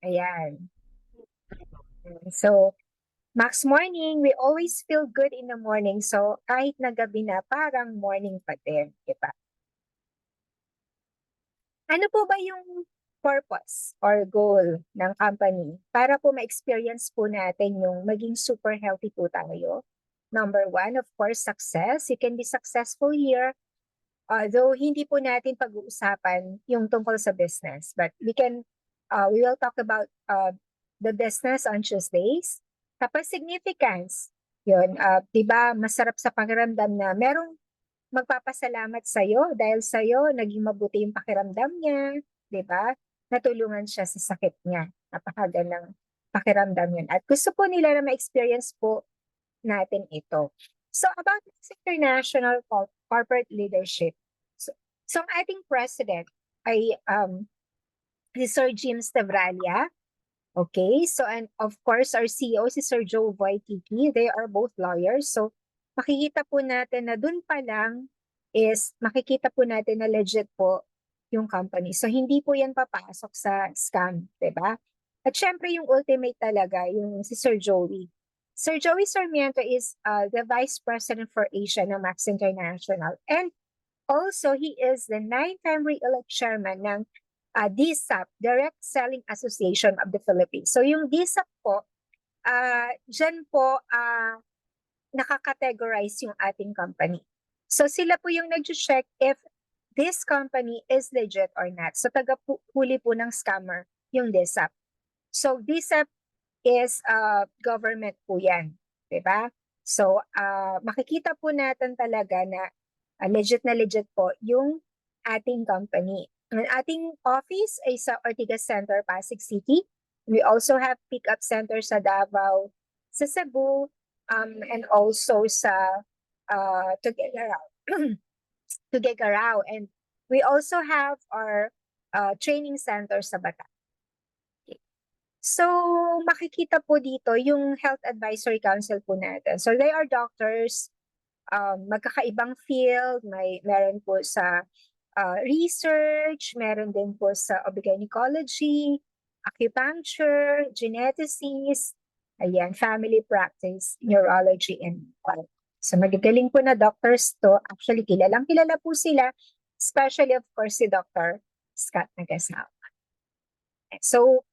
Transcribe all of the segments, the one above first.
Ayan. So, Max Morning, we always feel good in the morning. So, kahit na gabi na, parang morning pa din, di ba? Ano po ba yung purpose or goal ng company para po ma-experience po natin yung maging super healthy po tayo? Number one, of course, success. You can be successful here. Though hindi po natin pag-uusapan yung tungkol sa business, but we will talk about the business on Tuesdays. Tapos significance, yun, di ba masarap sa pakiramdam na merong magpapasalamat sa'yo dahil sa'yo naging mabuti yung pakiramdam niya, di ba? Natulungan siya sa sakit niya. Napakagandang pakiramdam yun. At gusto po nila na ma-experience po natin ito. So about this international corporate leadership. So ang ating president ay si Sir Jim Stavralia. Okay, so and of course our CEO si Sir Joe Voitiki. They are both lawyers. So makikita po natin na dun pa lang is makikita po natin na legit po yung company. So hindi po yan papasok sa scam, 'di ba? At syempre yung ultimate talaga yung si Sir Joey. Sir Joey Sarmiento is the Vice President for Asia ng Max International. And also, he is the 9-time re-elect chairman ng DSAP, Direct Selling Association of the Philippines. So yung DSAP po, dyan po nakakategorize yung ating company. So sila po yung nag-check if this company is legit or not. So taga-huli po ng scammer yung DSAP. So DSAP is government po yan. Diba? So makikita po natin talaga na legit po yung ating company. Ang ating office ay sa Ortigas Center, Pasig City. We also have pick-up center sa Davao, sa Cebu, and also sa Tuguegarao. Tuguegarao. And we also have our training center sa Bataan. So, makikita po dito yung Health Advisory Council po natin. So, they are doctors, magkakaibang field, meron po sa research, meron din po sa gynecology, acupuncture, geneticists, ayan, family practice, neurology, and all. So magagaling po na doctors to. Actually, kilala po sila, especially of course si Dr. Scott Nagasawa. So,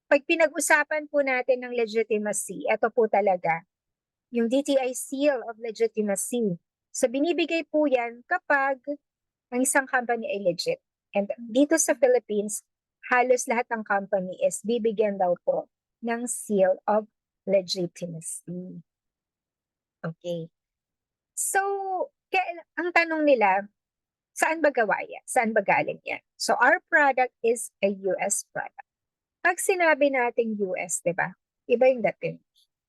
pag pinag-usapan po natin ng legitimacy, ito po talaga, yung DTI Seal of Legitimacy. So binibigay po yan kapag ang isang company ay legit. And dito sa Philippines, halos lahat ng company is bibigyan daw po ng Seal of Legitimacy. Okay. So, ang tanong nila, saan ba gawa yan? Saan ba galing yan? So, our product is a US product. Pag sinabi nating US, di ba? Iba yung dating.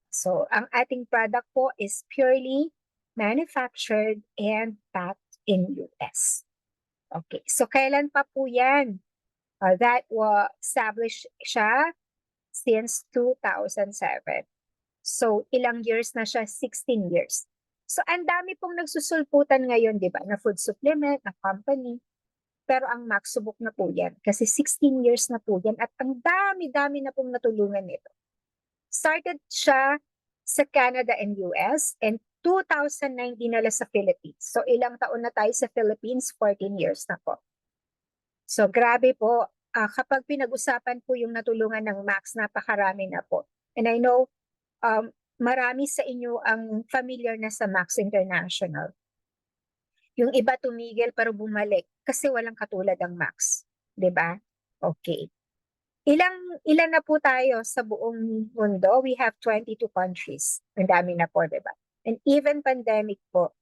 So, ang ating product po is purely manufactured and packed in US. Okay, so kailan pa po yan? That was established siya since 2007. So, ilang years na siya? 16 years. So, ang dami pong nagsusulputan ngayon, di ba, na food supplement, na company. Pero ang Max, subok na po yan. Kasi 16 years na po yan at ang dami-dami na pong natulungan nito. Started siya sa Canada and US and 2019 na lang sa Philippines. So ilang taon na tayo sa Philippines? 14 years na po. So grabe po. Kapag pinag-usapan po yung natulungan ng Max, napakarami na po. And I know marami sa inyo ang familiar na sa Max International. Yung iba tumigil pero bumalik kasi walang katulad ang Max. 'Di ba? Okay. Ilan na po tayo sa buong mundo? We have 22 countries. Ang dami na po, di ba? And even pandemic po,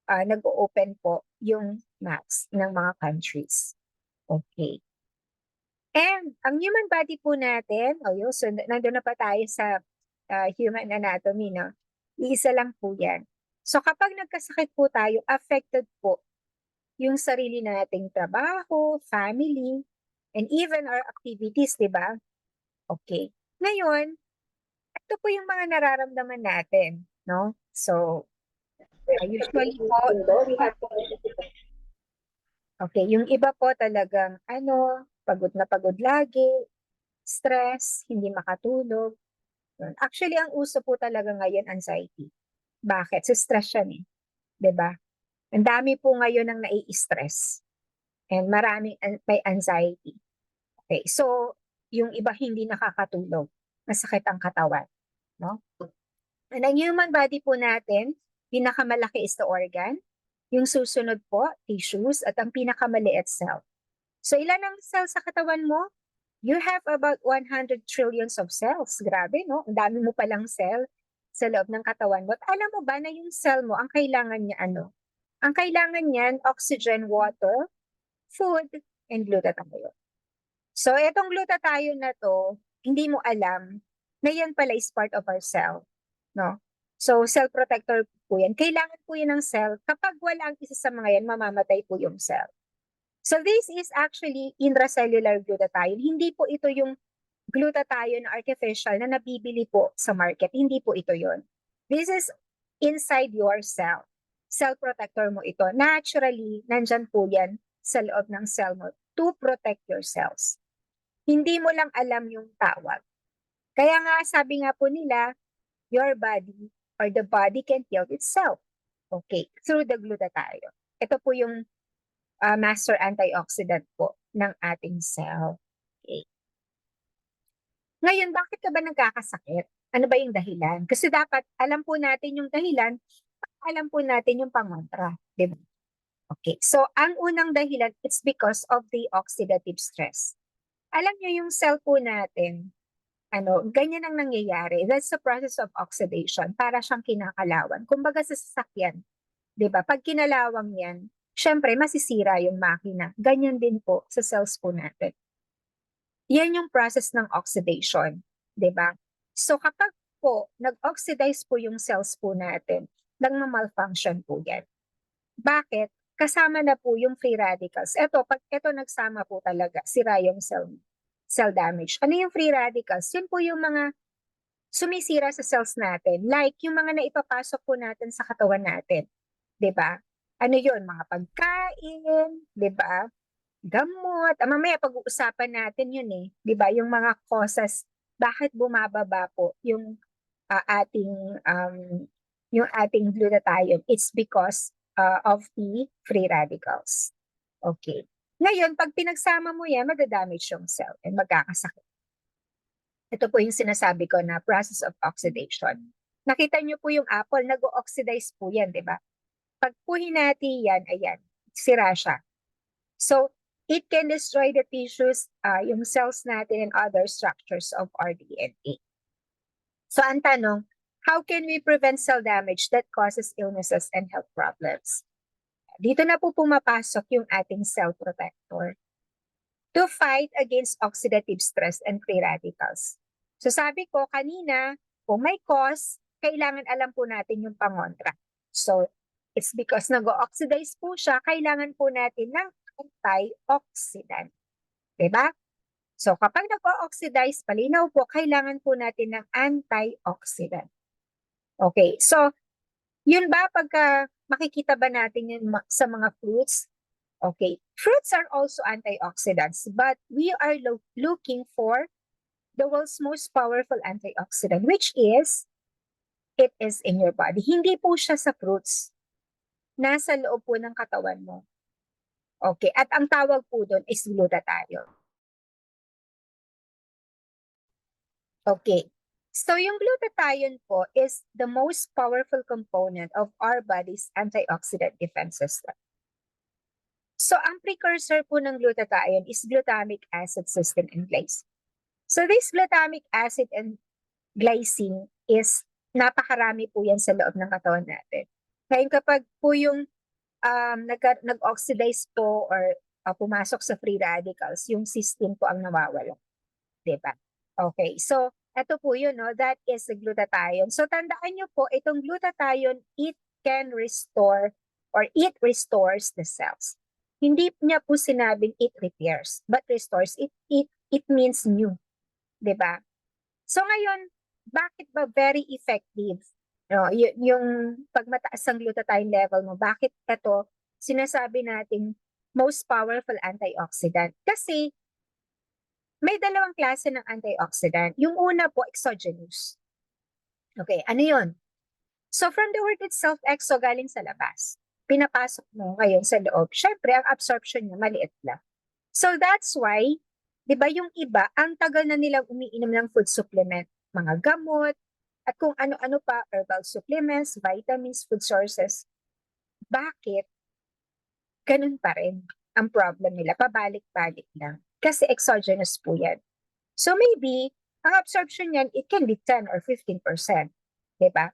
nag-open po yung max ng mga countries. Okay. And ang human body po natin, so nandun na pa tayo sa human anatomy, no? Iisa lang po yan. So kapag nagkasakit po tayo, affected po yung sarili nating trabaho, family, and even our activities, di ba? Okay. Ngayon, ito po yung mga nararamdaman natin, no? So, usually po, okay, yung iba po talagang, pagod na pagod lagi, stress, hindi makatulog. Yun. Actually, ang uso po talaga ngayon, anxiety. Bakit? Sa stress yan eh. 'Di ba? Ang dami po ngayon ng nai-stress. And maraming may anxiety. Okay, so yung iba hindi nakakatulog. Masakit ang katawan. No? And ang human body po natin, pinakamalaki is the organ. Yung susunod po, tissues, at ang pinakamaliit cell. So ilan ang cell sa katawan mo? You have about 100 trillions of cells. Grabe, no? Ang dami mo palang cell sa loob ng katawan mo. At alam mo ba na yung cell mo, ang kailangan niya ano? Ang kailangan niyan, oxygen, water, food, and glutathione. So itong glutathione na to, hindi mo alam na yan pala is part of our cell. No? So cell protector po yan. Kailangan po yan ng cell. Kapag wala ang isa sa mga yan, mamamatay po yung cell. So this is actually intracellular glutathione. Hindi po ito yung glutathione artificial na nabibili po sa market. Hindi po ito yon. This is inside your cell. Cell protector mo ito. Naturally, nandyan po yan sa loob ng cell mo to protect your cells. Hindi mo lang alam yung tawag. Kaya nga, sabi nga po nila, your body or the body can heal itself. Okay, through the glutathione. Ito po yung master antioxidant po ng ating cell. Okay. Ngayon, bakit ka ba nagkakasakit? Ano ba yung dahilan? Kasi dapat alam po natin yung dahilan, alam po natin yung pangontra. Diba? Okay, so ang unang dahilan, it's because of the oxidative stress. Alam nyo yung cell po natin, ganyan ang nangyayari. That's the process of oxidation. Para siyang kinakalawan. Kumbaga sa sasakyan, di ba? Pag kinalawang yan, syempre masisira yung makina. Ganyan din po sa cells po natin. Yan yung process ng oxidation, di ba? So kapag po nag-oxidize po yung cells po natin, nagma-malfunction po yan. Bakit? Kasama na po yung free radicals. Pag ito nagsama po talaga, sira yung cell damage. Ano yung free radicals? Yun po yung mga sumisira sa cells natin. Like yung mga naipapasok po natin sa katawan natin. 'Di ba? Ano yun? Mga pagkain, 'di ba? Gamot. Mamaya pag-uusapan natin yun eh. 'Di ba? Yung mga causes, bakit bumababa po yung yung ating glutathione? It's because of the free radicals. Okay. Ngayon, pag pinagsama mo yan, madadamage yung cell and magkakasakit. Ito po yung sinasabi ko na process of oxidation. Nakita niyo po yung apple, nag-oxidize po yan, di ba? Pag po hinati yan, ayan, sira siya. So, it can destroy the tissues, yung cells natin and other structures of our DNA. So, ang tanong, how can we prevent cell damage that causes illnesses and health problems? Dito na po pumapasok yung ating cell protector to fight against oxidative stress and free radicals. So sabi ko kanina, kung may cause, kailangan alam po natin yung pangontra. So it's because nag-oxidize po siya, kailangan po natin ng antioxidant. Diba? So kapag nag-oxidize, palinaw po, kailangan po natin ng antioxidant. Okay, so yun ba pagka makikita ba natin yun sa mga fruits? Okay, fruits are also antioxidants, but we are looking for the world's most powerful antioxidant, which is, it is in your body. Hindi po siya sa fruits. Nasa loob po ng katawan mo. Okay, at ang tawag po doon is glutathione. Okay, so yung glutathione po is the most powerful component of our body's antioxidant defense system. So ang precursor po ng glutathione is glutamic acid, cysteine, and glycine. So this glutamic acid and glycine is napakarami po yan sa loob ng katawan natin. Ngayon kapag po yung nag-oxidize po or pumasok sa free radicals, yung cysteine po ang nawawala. Diba? Okay, so ito po yun, no? That is the glutathione. So tandaan nyo po, itong glutathione, it can restore or it restores the cells. Hindi niya po sinabing it repairs, but restores. It means new. Diba? So ngayon, bakit ba very effective? No, yung pagmataas ang glutathione level mo, bakit ito sinasabi nating most powerful antioxidant? Kasi May dalawang klase ng antioxidant. Yung una po, exogenous. Okay, ano yun? So from the word itself, exo galing sa labas. Pinapasok mo ngayon sa loob. Syempre, ang absorption niya maliit lang. So that's why, di ba yung iba, ang tagal na nilang umiinom ng food supplement, mga gamot, at kung ano-ano pa, herbal supplements, vitamins, food sources. Bakit? Ganun pa rin ang problem nila. Pabalik-balik lang. Kasi exogenous po yan. So maybe, ang absorption niyan, it can be 10 or 15%. Diba?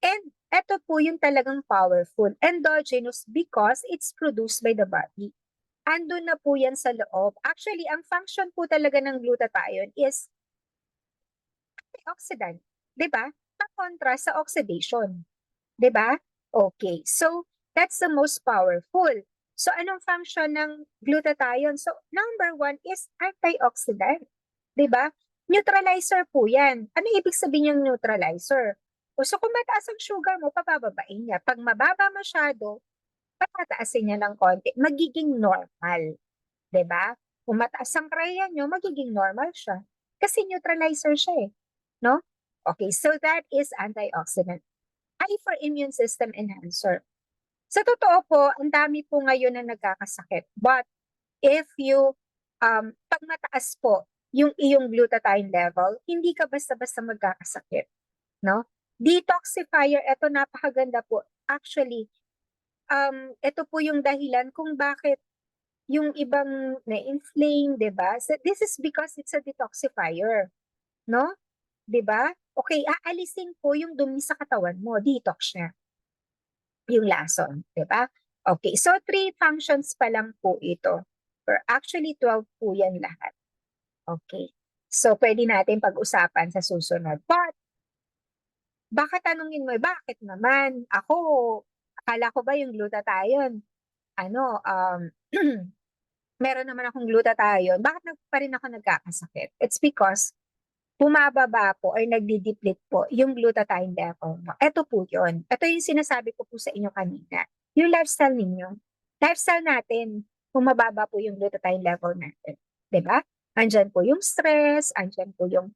And eto po yung talagang powerful. Endogenous because it's produced by the body. Andun na po yan sa loob. Actually, ang function po talaga ng glutathione is antioxidant. Diba? Ang kontra sa oxidation. Diba? Okay. So, that's the most powerful. So, anong function ng glutathione? So, number one is antioxidant. Diba? Neutralizer po yan. Ano ibig sabihin yung neutralizer? O, so, kung mataas ang sugar mo, pabababain niya. Pag mababa masyado, patataasin niya ng konti. Magiging normal. Diba? Kung mataas ang kaya nyo, magiging normal siya. Kasi neutralizer siya eh. No? Okay, so that is antioxidant. I for immune system enhancer. Sa totoo po, ang dami po ngayon na nagkakasakit. But if you, pag mataas po yung iyong glutathione level, hindi ka basta-basta magkakasakit. No? Detoxifier, ito napakaganda po. Actually, ito po yung dahilan kung bakit yung ibang na-inflame, di ba? So this is because it's a detoxifier. No? Di ba? Okay, aalisin po yung dumi sa katawan mo. Detox siya. Yung lason, di ba? Okay, so 3 functions pa lang po ito. Or actually 12 po yan lahat. Okay. So pwede natin pag-usapan sa susunod. But baka tanungin mo, bakit naman? Ako, akala ko ba yung glutathione? Ano, meron naman akong glutathione. Bakit pa rin ako nagkakasakit? It's because bumababa po or nagdi-deplete po yung glutathione level mo. Ito po yun. Ito yung sinasabi ko po sa inyo kanina. Yung lifestyle ninyo. Lifestyle natin, bumababa po yung glutathione level natin. Diba? Andyan po yung stress, andyan po yung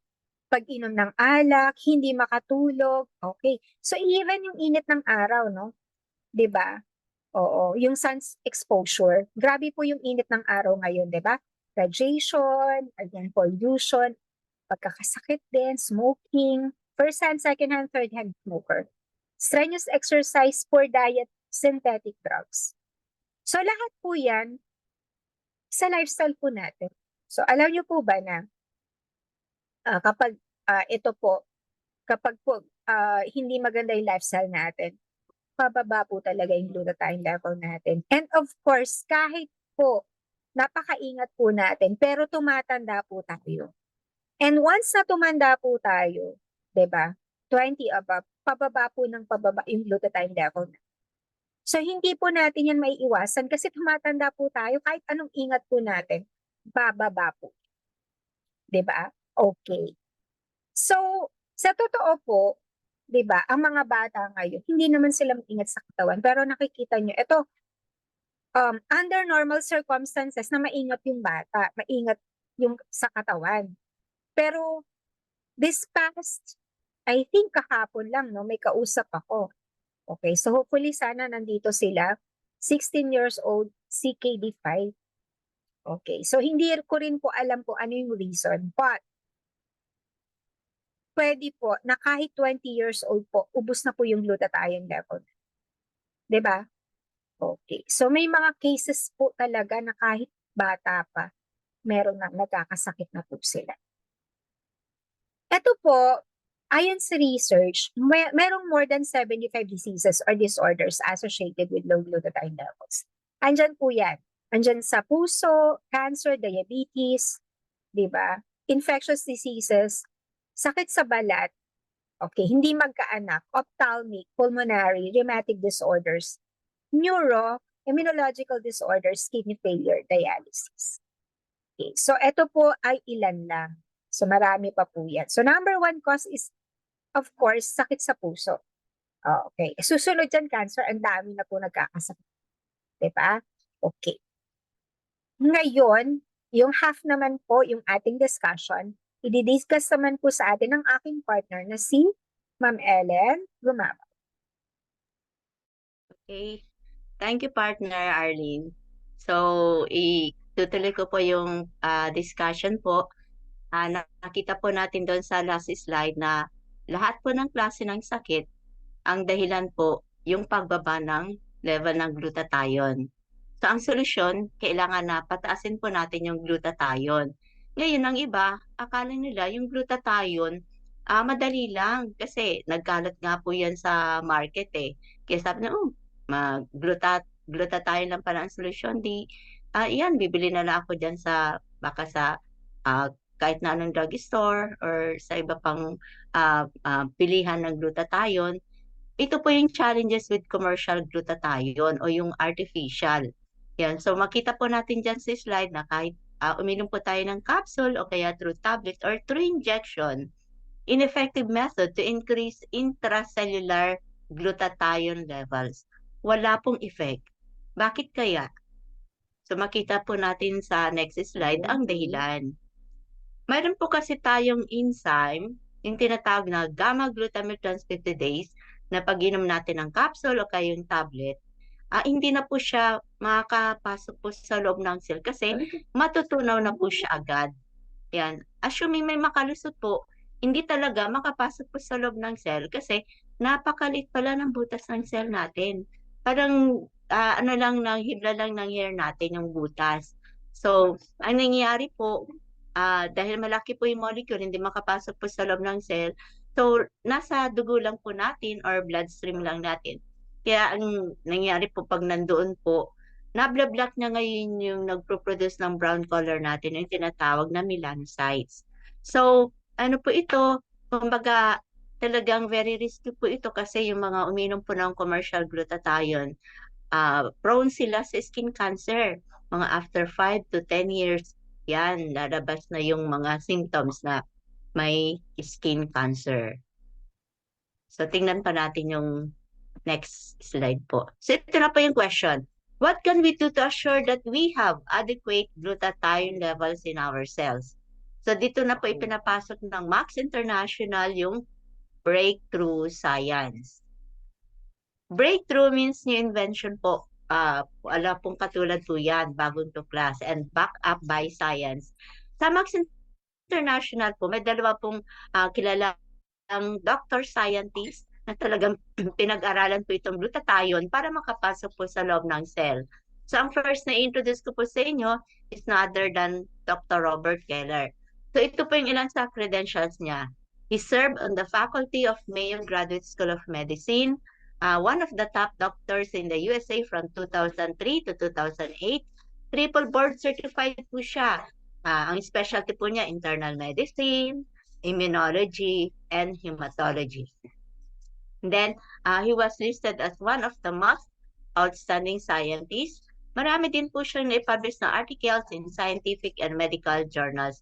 pag-inom ng alak, hindi makatulog. Okay. So even yung init ng araw, no? Diba? Oo. Yung sun's exposure. Grabe po yung init ng araw ngayon, diba? Radiation, again, pollution, pagkakasakit din, smoking, first-hand, second-hand, third-hand smoker, strenuous exercise, poor diet, synthetic drugs. So lahat po yan sa lifestyle po natin. So alam niyo po ba na kapag ito po, kapag po hindi maganda yung lifestyle natin, pababa po talaga yung glutathione level natin. And of course, kahit po napakaingat po natin, pero tumatanda po tayo. And once na tumanda po tayo, 'di ba? 20 above, pababa po ng pababa yung glutathione level. So hindi po natin yan maiiwasan kasi tumatanda po tayo, kahit anong ingat po natin, bababa po. 'Di ba? Okay. So, sa totoo po, 'di ba, ang mga bata ngayon, hindi naman sila maingat sa katawan, pero nakikita nyo, ito, under normal circumstances na maingat yung bata, maingat yung sa katawan. Pero this past, I think kahapon lang, no, may kausap ako. Okay, so hopefully sana nandito sila. 16 years old, CKD5. Okay, so hindi ko rin po alam po ano yung reason, but pwede po na kahit 20 years old po, ubos na po yung glutathione level. 'Di ba? Okay, so may mga cases po talaga na kahit bata pa, meron na nagkakasakit na po sila. Ito po, ayon sa research, merong more than 75 diseases or disorders associated with low glutathione levels. Andyan po yan. Andyan sa puso, cancer, diabetes, di ba? Infectious diseases, sakit sa balat, okay, hindi magkaanak, ophthalmic, pulmonary, rheumatic disorders, neuro, immunological disorders, kidney failure, dialysis. Okay, so ito po ay ilan lang. So marami pa po yan. So number 1 cause is, of course, sakit sa puso. Okay. Susunod dyan, cancer, ang dami na po nagkakasakit. Diba? Okay. Ngayon, Yung half naman po, yung ating discussion, i-discuss naman po sa atin ng aking partner na si Ma'am Ellen Gumaba. Okay. Thank you, partner Arlene. So, itutuloy ko po yung discussion po. Nakita po natin doon sa last slide na lahat po ng klase ng sakit, ang dahilan po yung pagbaba ng level ng glutathione. So, ang solusyon, kailangan na pataasin po natin yung glutathione. Ngayon, ang iba, akala nila yung glutathione, madali lang kasi nagkalat nga po yan sa market eh. Kaya sabi na, glutathione lang pala ang solusyon. Yan, bibili na lang ako dyan baka sa kahit na anong drugstore or sa iba pang pilihan ng glutathione. Ito po yung challenges with commercial glutathione o yung artificial. Yan. So makita po natin dyan sa slide na kahit uminom po tayo ng capsule o kaya through tablet or through injection, ineffective method to increase intracellular glutathione levels. Wala pong effect. Bakit kaya? So makita po natin sa next slide ang dahilan. Mayroon po kasi tayong enzyme, yung tinatawag na gamma glutamate transcriptase, na pag-inom natin ng capsule o kaya yung tablet, hindi na po siya makakapasok po sa loob ng cell kasi matutunaw na po siya agad. Yan. Assuming may makalusot po, hindi talaga makapasok po sa loob ng cell kasi napakaliit pala ng butas ng cell natin. Parang ano lang, hibla lang ng hair natin yung butas. So, ang nangyayari po, dahil malaki po yung molecule, hindi makapasok po sa loob ng cell, so nasa dugo lang po natin or bloodstream lang natin. Kaya ang nangyayari po pag nandoon po, nabla-block niya ngayon yung nagpo-produce ng brown color natin, yung tinatawag na melanocytes. So, ano po ito? Kumbaga, talagang very risky po ito kasi yung mga uminom po ng commercial glutathione, prone sila sa skin cancer. Mga after 5 to 10 years, yan, lalabas na yung mga symptoms na may skin cancer. So, tingnan pa natin yung next slide po. So, ito na po yung question. What can we do to assure that we have adequate glutathione levels in our cells? So, dito na po ipinapasok ng Max International yung breakthrough science. Breakthrough means new invention po. Wala pong katulad po yan, bagong tuklas, and back up by science. Sa Max International po, may dalawa pong kilala ang doctor scientist na talagang pinag-aralan po itong glutathione para makapasok po sa loob ng cell. So ang first na introduce ko po sa inyo is no other than Dr. Robert Keller. So ito po yung ilan sa credentials niya. He served on the faculty of Mayo Graduate School of Medicine, one of the top doctors in the USA from 2003 to 2008. Triple board certified po siya. Ang specialty po niya, internal medicine, immunology, and hematology. And then, he was listed as one of the most outstanding scientists. Marami din po siyang na-publish na articles in scientific and medical journals.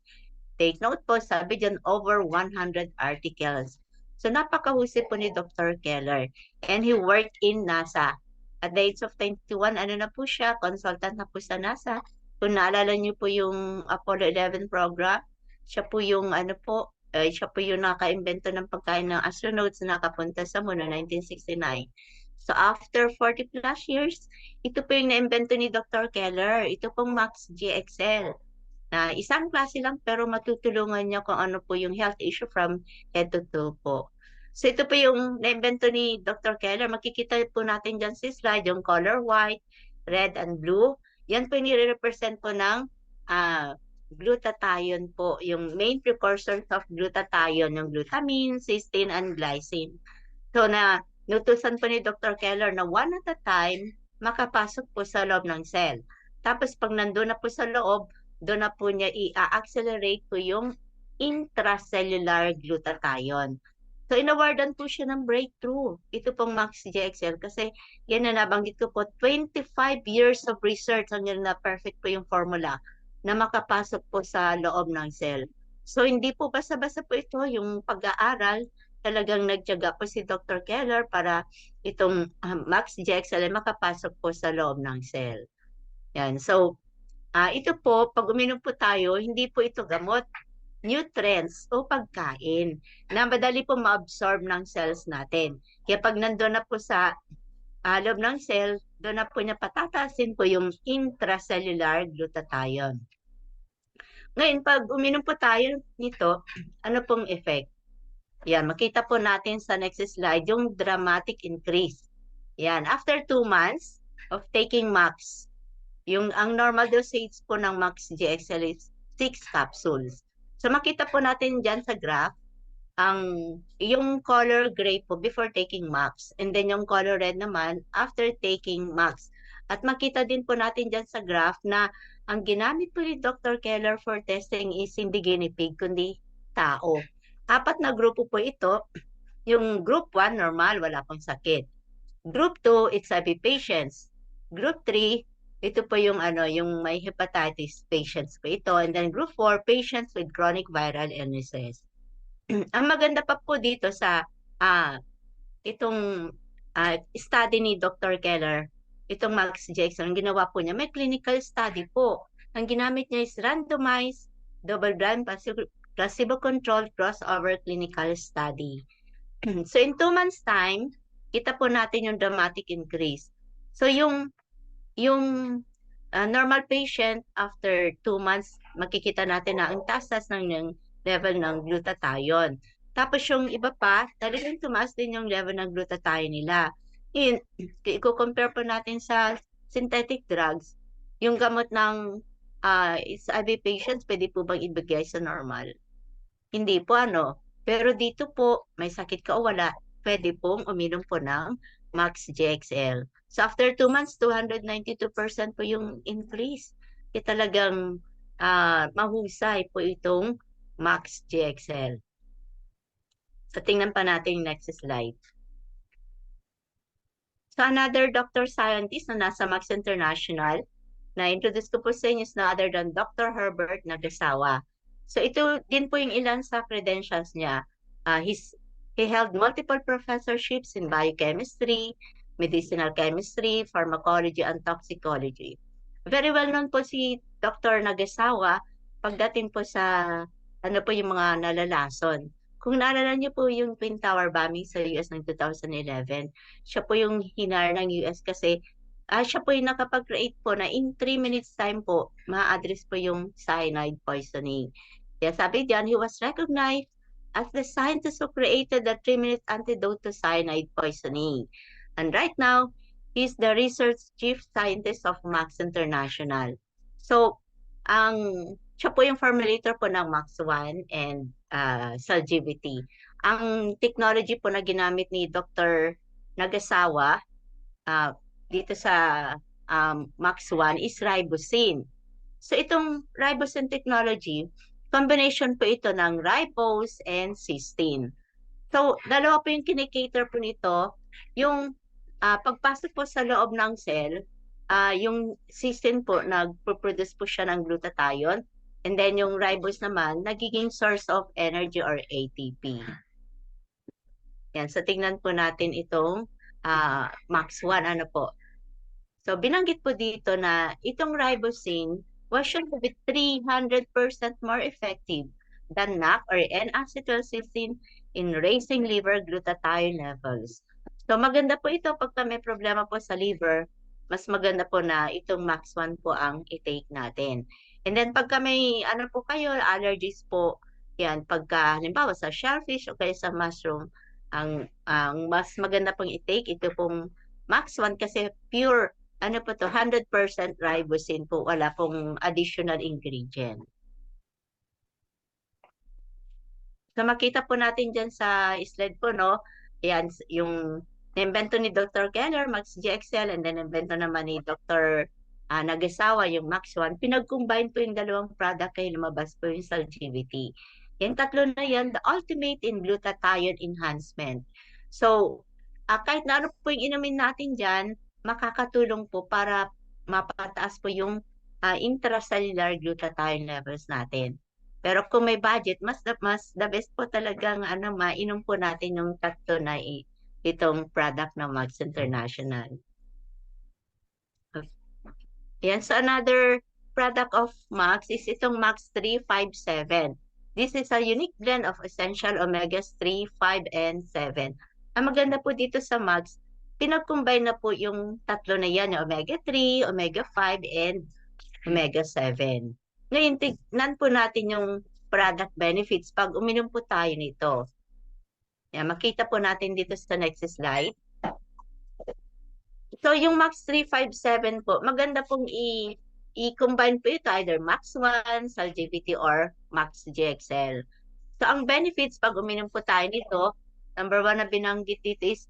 Take note po, sabi dyan, over 100 articles. So, napakahusay po ni Dr. Keller. And he worked in NASA. At the age of 21, ano na po siya, consultant na po sa NASA. Kung naalala niyo po yung Apollo 11 program, siya po yung siya po yung naka-imbento ng pagkain ng astronauts na nakapunta sa Moon noong 1969. So after 40 plus years, ito po yung na-imbento ni Dr. Keller. Ito pong Max GXL na isang klase lang pero matutulungan niya kung ano po yung health issue from head to toe po. So ito po yung na-imbento ni Dr. Keller. Makikita po natin dyan sa slide yung color white, red, and blue. Yan po yung nire-represent po ng glutathione po. Yung main precursors of glutathione, yung glutamine, cysteine, and glycine. So nutusan po ni Dr. Keller na one at a time makapasok po sa loob ng cell. Tapos pag nandun na po sa loob, doon na po niya i-accelerate po yung intracellular glutathione. So, inawardan po siya ng breakthrough. Ito pong Max GXL kasi yan na nabanggit ko po, 25 years of research hanggang na perfect po yung formula na makapasok po sa loob ng cell. So, hindi po basta-basta po ito yung pag-aaral. Talagang nagtiyaga po si Dr. Keller para itong Max GXL ay makapasok po sa loob ng cell. Yan. So, Ito po, pag uminom po tayo, hindi po ito gamot, nutrients o pagkain na madali po ma-absorb ng cells natin. Kaya pag nandun na po sa loob ng cell, doon na po niya patatasin po yung intracellular glutathione. Ngayon, pag uminom po tayo nito, ano pong effect? Yan, makita po natin sa next slide yung dramatic increase. Yan, after 2 months of taking MAX, ang normal dosage po ng MAX GXL is 6 capsules. So makita po natin dyan sa graph, yung color gray po before taking MAX, and then yung color red naman after taking MAX. At makita din po natin dyan sa graph na ang ginamit po ni Dr. Keller for testing is hindi guinea pig, kundi tao. 4 na grupo po ito. Yung group 1, normal, wala pong sakit. Group 2, it's HIV patients. Group 3, ito po yung yung may hepatitis patients po ito. And then group 4, patients with chronic viral illnesses. Ang maganda pa po dito sa itong study ni Dr. Keller, itong Max Jackson, ang ginawa po niya, may clinical study po. Ang ginamit niya is randomized, double-blind, placebo-controlled crossover clinical study. So in 2 months time, kita po natin yung dramatic increase. So yung normal patient after 2 months, makikita natin na ang taas ng level ng glutathione. Tapos yung iba pa, talagang tumaas din yung level ng glutathione nila. I-compare po natin sa synthetic drugs, yung gamot ng HIV patients, pwede po bang ibigay sa normal? Hindi po Pero dito po, may sakit ka o wala, pwede pong uminom po ng Max GXL. So after 2 months, 292% po yung increase. Kaya talagang mahusay po itong Max GXL. So tingnan pa natin yung next slide. So another doctor scientist na nasa Max International, na-introduce ko po sa inyo is no other than Dr. Herbert Nagasawa. So ito din po yung ilan sa credentials niya. He held multiple professorships in biochemistry, medicinal chemistry, pharmacology, and toxicology. Very well known po si Dr. Nagasawa pagdating po sa po yung mga nalalason. Kung naalala niyo po yung Twin Tower bombing sa US ng 2011, siya po yung hinar ng US kasi siya po yung nakapag-create po na in 3 minutes time po, ma-address po yung cyanide poisoning. Kaya sabi diyan, he was recognized as the scientist who created the 3-minute antidote to cyanide poisoning. And right now, he's the research chief scientist of Max International. So, siya po yung formulator po ng MAX-1 and Salgivity. Ang technology po na ginamit ni Dr. Nagasawa dito sa MAX-1 is ribosine. So itong ribosine technology, combination po ito ng ribose and cysteine. So dalawa po yung kinikater po nito. Yung pagpasok po sa loob ng cell, yung cysteine po, nagpo-produce po siya ng glutathione. And then yung ribose naman, nagiging source of energy or ATP. Yan, so tingnan po natin itong MAX-1, po. So binanggit po dito na itong ribosine was shown to be 300% more effective than NAC or N-acetylcysteine in raising liver glutathione levels. So maganda po ito pagka may problema po sa liver, mas maganda po na itong MAX-1 po ang i-take natin. And then pagka may po kayo, allergies po, yan, pagka halimbawa sa shellfish o kaya sa mushroom, ang mas maganda pong i-take ito pong MAX-1 kasi pure 100% ribosine po, wala pong additional ingredient. So makita po natin dyan sa slide po, yan, yung na-invento ni Dr. Keller, Max GXL, and then na-invento naman ni Dr. Nagasawa, yung MAX-1. Pinag-combine po yung dalawang product kaya lumabas po yung Salgivity. Yung tatlo na yan, the ultimate in glutathione enhancement. So, kahit na ano po yung inumin natin dyan, makakatulong po para mapataas po yung intracellular glutathione levels natin. Pero kung may budget, mas the best po talagang mainom po natin yung tatlo na itong product ng Max International. Yan, so another product of Max is itong Max 357. This is a unique blend of essential omegas 3, 5, and 7. Ang maganda po dito sa Max, pinag-combine na po yung tatlo na yan, yung omega 3, omega 5, and omega 7. Ngayon, tignan po natin yung product benefits pag uminom po tayo nito. Yan, makita po natin dito sa next slide. So, yung Max 357 po, maganda pong i-combine po ito, either Max 1, SalGPT, or Max GXL. So, ang benefits pag uminom po tayo nito, number 1 na binanggit dito is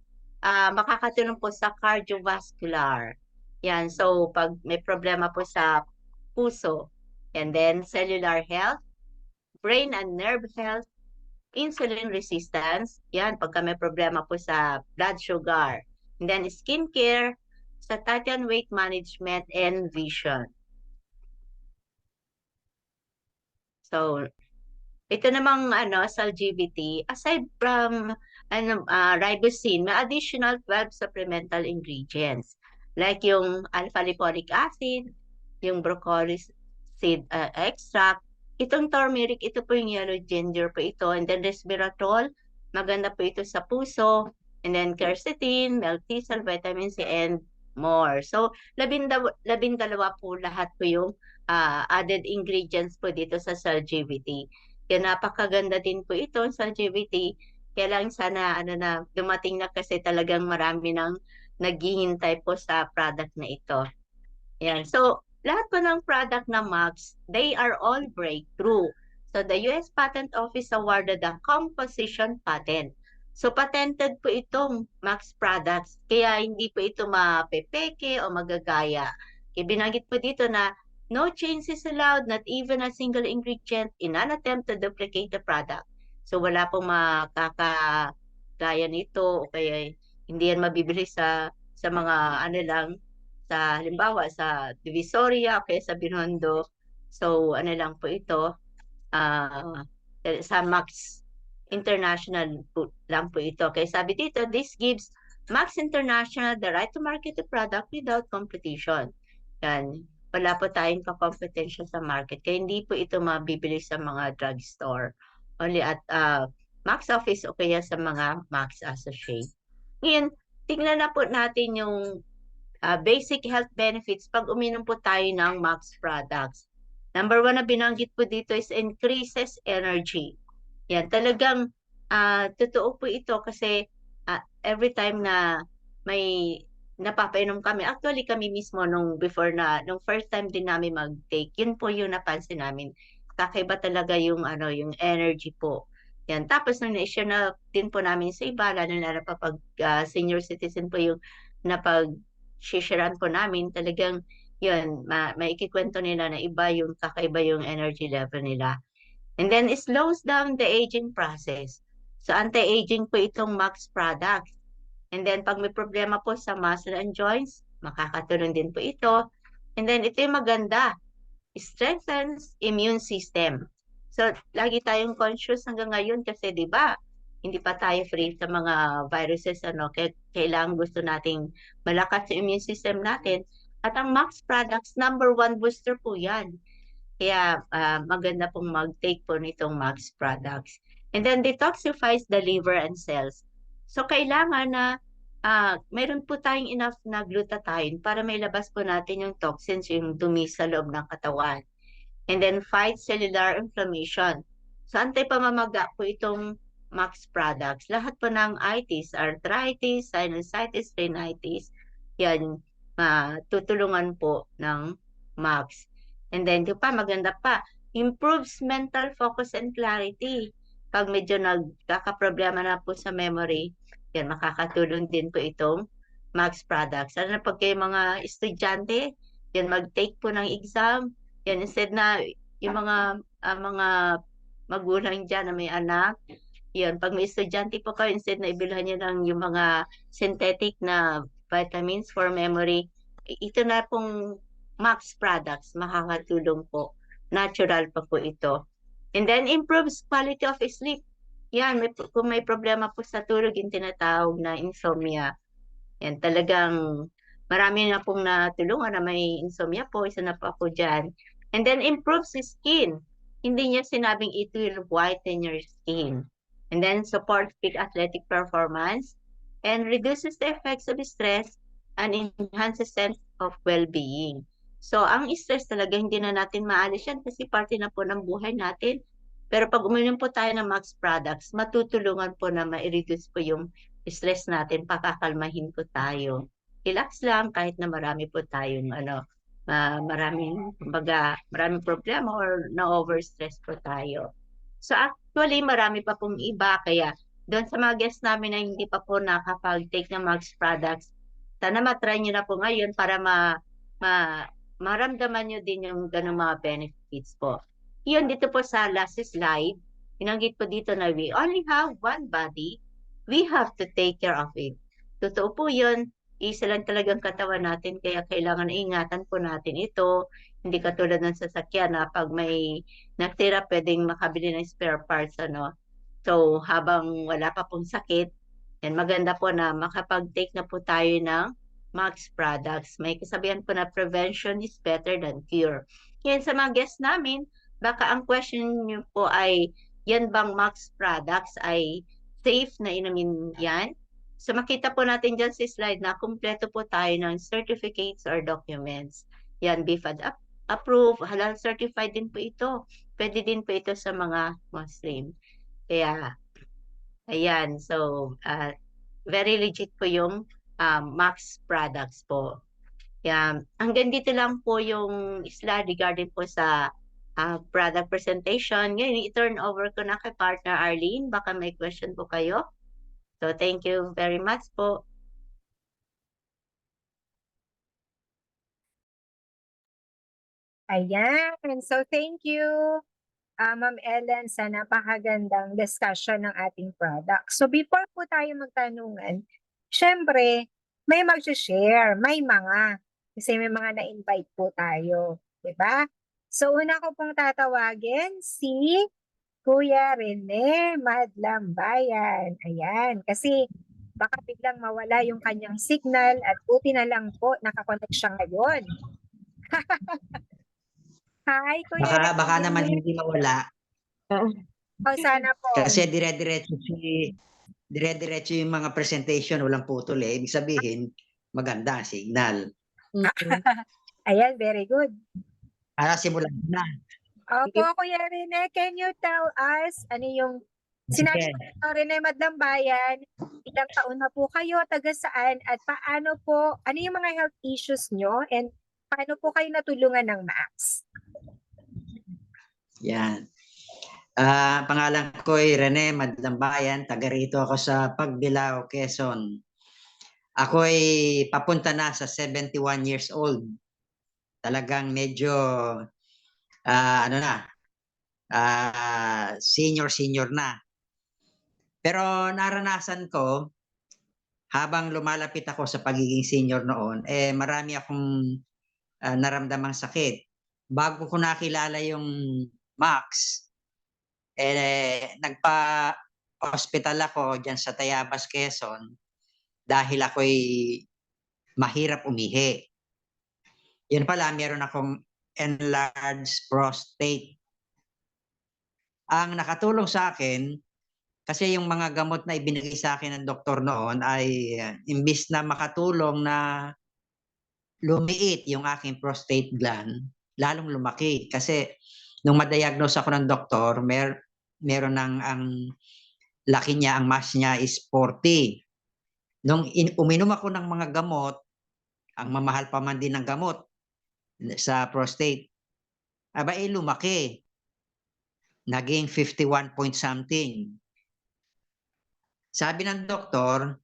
makakatulong po sa cardiovascular. Yan, so pag may problema po sa puso, and then cellular health, brain and nerve health, insulin resistance, yan, pagka may problema po sa blood sugar, and then skincare, sa Tatian weight management, and vision. So, ito namang SalGPT, aside from ribosine, may additional 12 supplemental ingredients. Like yung alpha-lipoic acid, yung broccoli seed extract, itong turmeric, ito po yung yellow ginger po ito, and then resveratrol, maganda po ito sa puso, and then quercetin, milk thistle, vitamin C, and more. So, labindalawa po lahat po yung added ingredients po dito sa SalGPT. Kaya napakaganda din po ito sa GBT. Kaya lang sana dumating na kasi talagang marami nang naghihintay po sa product na ito. Yan. So, lahat po ng product na Max, they are all breakthrough. So, the US Patent Office awarded the composition patent. So, patented po itong Max products. Kaya hindi po ito mapepeke o magagaya. Kaya binanggit po dito na no change is allowed, not even a single ingredient in an attempt to duplicate the product. So, wala pong makakagaya nito o kaya hindi yan mabibili sa mga sa halimbawa sa Divisoria o kaya sa Binondo. So, lang po ito, sa Max International lang po ito. Kaya sabi dito, this gives Max International the right to market the product without competition. Yan. Wala po tayong kakompetensya sa market. Kaya hindi po ito mabibili sa mga drugstore. Only at Max Office o kaya sa mga Max Associate. Ngayon, tingnan na po natin yung basic health benefits pag uminom po tayo ng Max products. Number 1 na binanggit po dito is increases energy. Yan, talagang totoo po ito kasi every time na may napapainom kami, actually kami mismo nung first time din namin mag-take, yun po yung napansin namin. Kakaiba talaga yung yung energy po. Yan. Tapos nung na-share na din po namin sa iba, lalo na pag senior citizen po yung napag-sharean po namin, talagang yun, maikikwento nila na iba yung kakaiba yung energy level nila. And then, it slows down the aging process. So, anti-aging po itong Max products. And then, pag may problema po sa muscle and joints, makakatulong din po ito. And then, ito yung maganda. Strengthens immune system. So, lagi tayong conscious hanggang ngayon kasi, di ba, hindi pa tayo free sa mga viruses, kailangan gusto nating malakas yung immune system natin. At ang Max products, number 1 booster po yan. Kaya maganda pong mag-take po nitong Max products. And then detoxifies the liver and cells. So kailangan na meron po tayong enough na glutathione para may labas po natin yung toxins, yung dumi sa loob ng katawan. And then fight cellular inflammation. So anti-pamamaga po itong Max products. Lahat po ng itis, arthritis, sinusitis, rhinitis, yan, tutulungan po ng Max. And then, di pa, maganda pa, improves mental focus and clarity. Pag medyo nagkakaproblema na po sa memory, yan, makakatulong din po itong Max products. Ano na pag kayo mga estudyante, yan, mag-take po ng exam, yan, instead na yung mga magulang dyan na may anak, yan, pag may estudyante po kayo, instead na ibilhan nyo lang yung mga synthetic na vitamins for memory, ito na pong Max products, makakatulong po. Natural pa po ito. And then, improves quality of sleep. Yan, kung may problema po sa tulog, yung tinatawag na insomnia. Yan, talagang marami na pong natulungan na may insomnia po, isa na po ako dyan. And then improves skin. Hindi niya sinabing it will whiten your skin. And then support peak athletic performance and reduces the effects of stress and enhances sense of well-being. So, ang stress talaga, hindi na natin maalis yan kasi parte na po ng buhay natin. Pero pag uminom po tayo ng Max products, matutulungan po na ma-reduce po yung stress natin, pakakalmahin po tayo. Relax lang kahit na marami po tayong maraming problema or na-overstress po tayo. So actually, marami pa pong iba. Kaya doon sa mga guests namin na hindi pa po nakapag-take ng Max products, sana matry nyo na po ngayon para ma, maramdaman nyo din yung ganung mga benefits po. Yun, dito po sa last slide, binanggit po dito na we only have one body, we have to take care of it. Totoo po yun, isa lang talagang katawan natin, kaya kailangan ingatan po natin ito. Hindi katulad ng sasakyan na pag may natira, pwedeng makabili ng spare parts, ano. So, habang wala pa pong sakit, yan, maganda po na makapag-take na po tayo ng Max products. May kasabihan po na prevention is better than cure. Yan, sa mga guests namin, baka ang question niyo po ay, yan bang Max products ay safe na inumin yan? So makita po natin dyan sa slide na kumpleto po tayo ng certificates or documents. Yan, BFAD approved, halal certified din po ito. Pwede din po ito sa mga Muslim. Kaya, ayan, so very legit po yung Max products po. Kaya, hanggang dito lang po yung slide regarding po sa product presentation. Ngayon, i-turn over ko na kay partner Arlene. Baka may question po kayo. So, thank you very much po. Ayan. So, thank you, Ma'am Ellen, sa napakagandang discussion ng ating product. So, before po tayo magtanungan, syempre, may mag-share, may mga, kasi may mga na-invite po tayo. Diba? So, una ko pong tatawagin si Kuya Rene Madlambayan. Ayan. Kasi baka biglang mawala yung kanyang signal at buti na lang po nakakonect siya ngayon. Hi, Kuya Rene. Baka naman hindi mawala O, sana po. kasi dire-diretso yung mga presentation, walang putol eh. Ibig sabihin, maganda ang signal. Ayan, very good. Simulan na. Opo, Kuya Rene, can you tell us ano yung sinabi Sige. ko, Rene Madlambayan, ilang taon na po kayo, taga saan, at paano po, ano yung mga health issues nyo, and paano po kayo natulungan ng Max? Yan. Pangalan ko ay Rene Madlambayan, taga rito ako sa Pagbilao, Quezon. Ako ay papunta na sa 71 years old. Talagang medyo senior na. Pero naranasan ko habang lumalapit ako sa pagiging senior noon, marami akong naramdamang sakit. Bago ko nakilala yung Max, nagpa-hospital ako dyan sa Tayabas, Quezon, dahil ako'y mahirap umihi. Yun pala, meron akong enlarged prostate. Ang nakatulong sa akin, kasi yung mga gamot na ibinigay sa akin ng doktor noon ay imbis na makatulong na lumiit yung aking prostate gland, lalong lumaki. Kasi nung ma-diagnose ako ng doktor, meron ang laki niya, ang mass niya is 40. Nung uminom ako ng mga gamot, ang mamahal pa man din ng gamot sa prostate, lumaki. Naging 51 point something. Sabi ng doktor,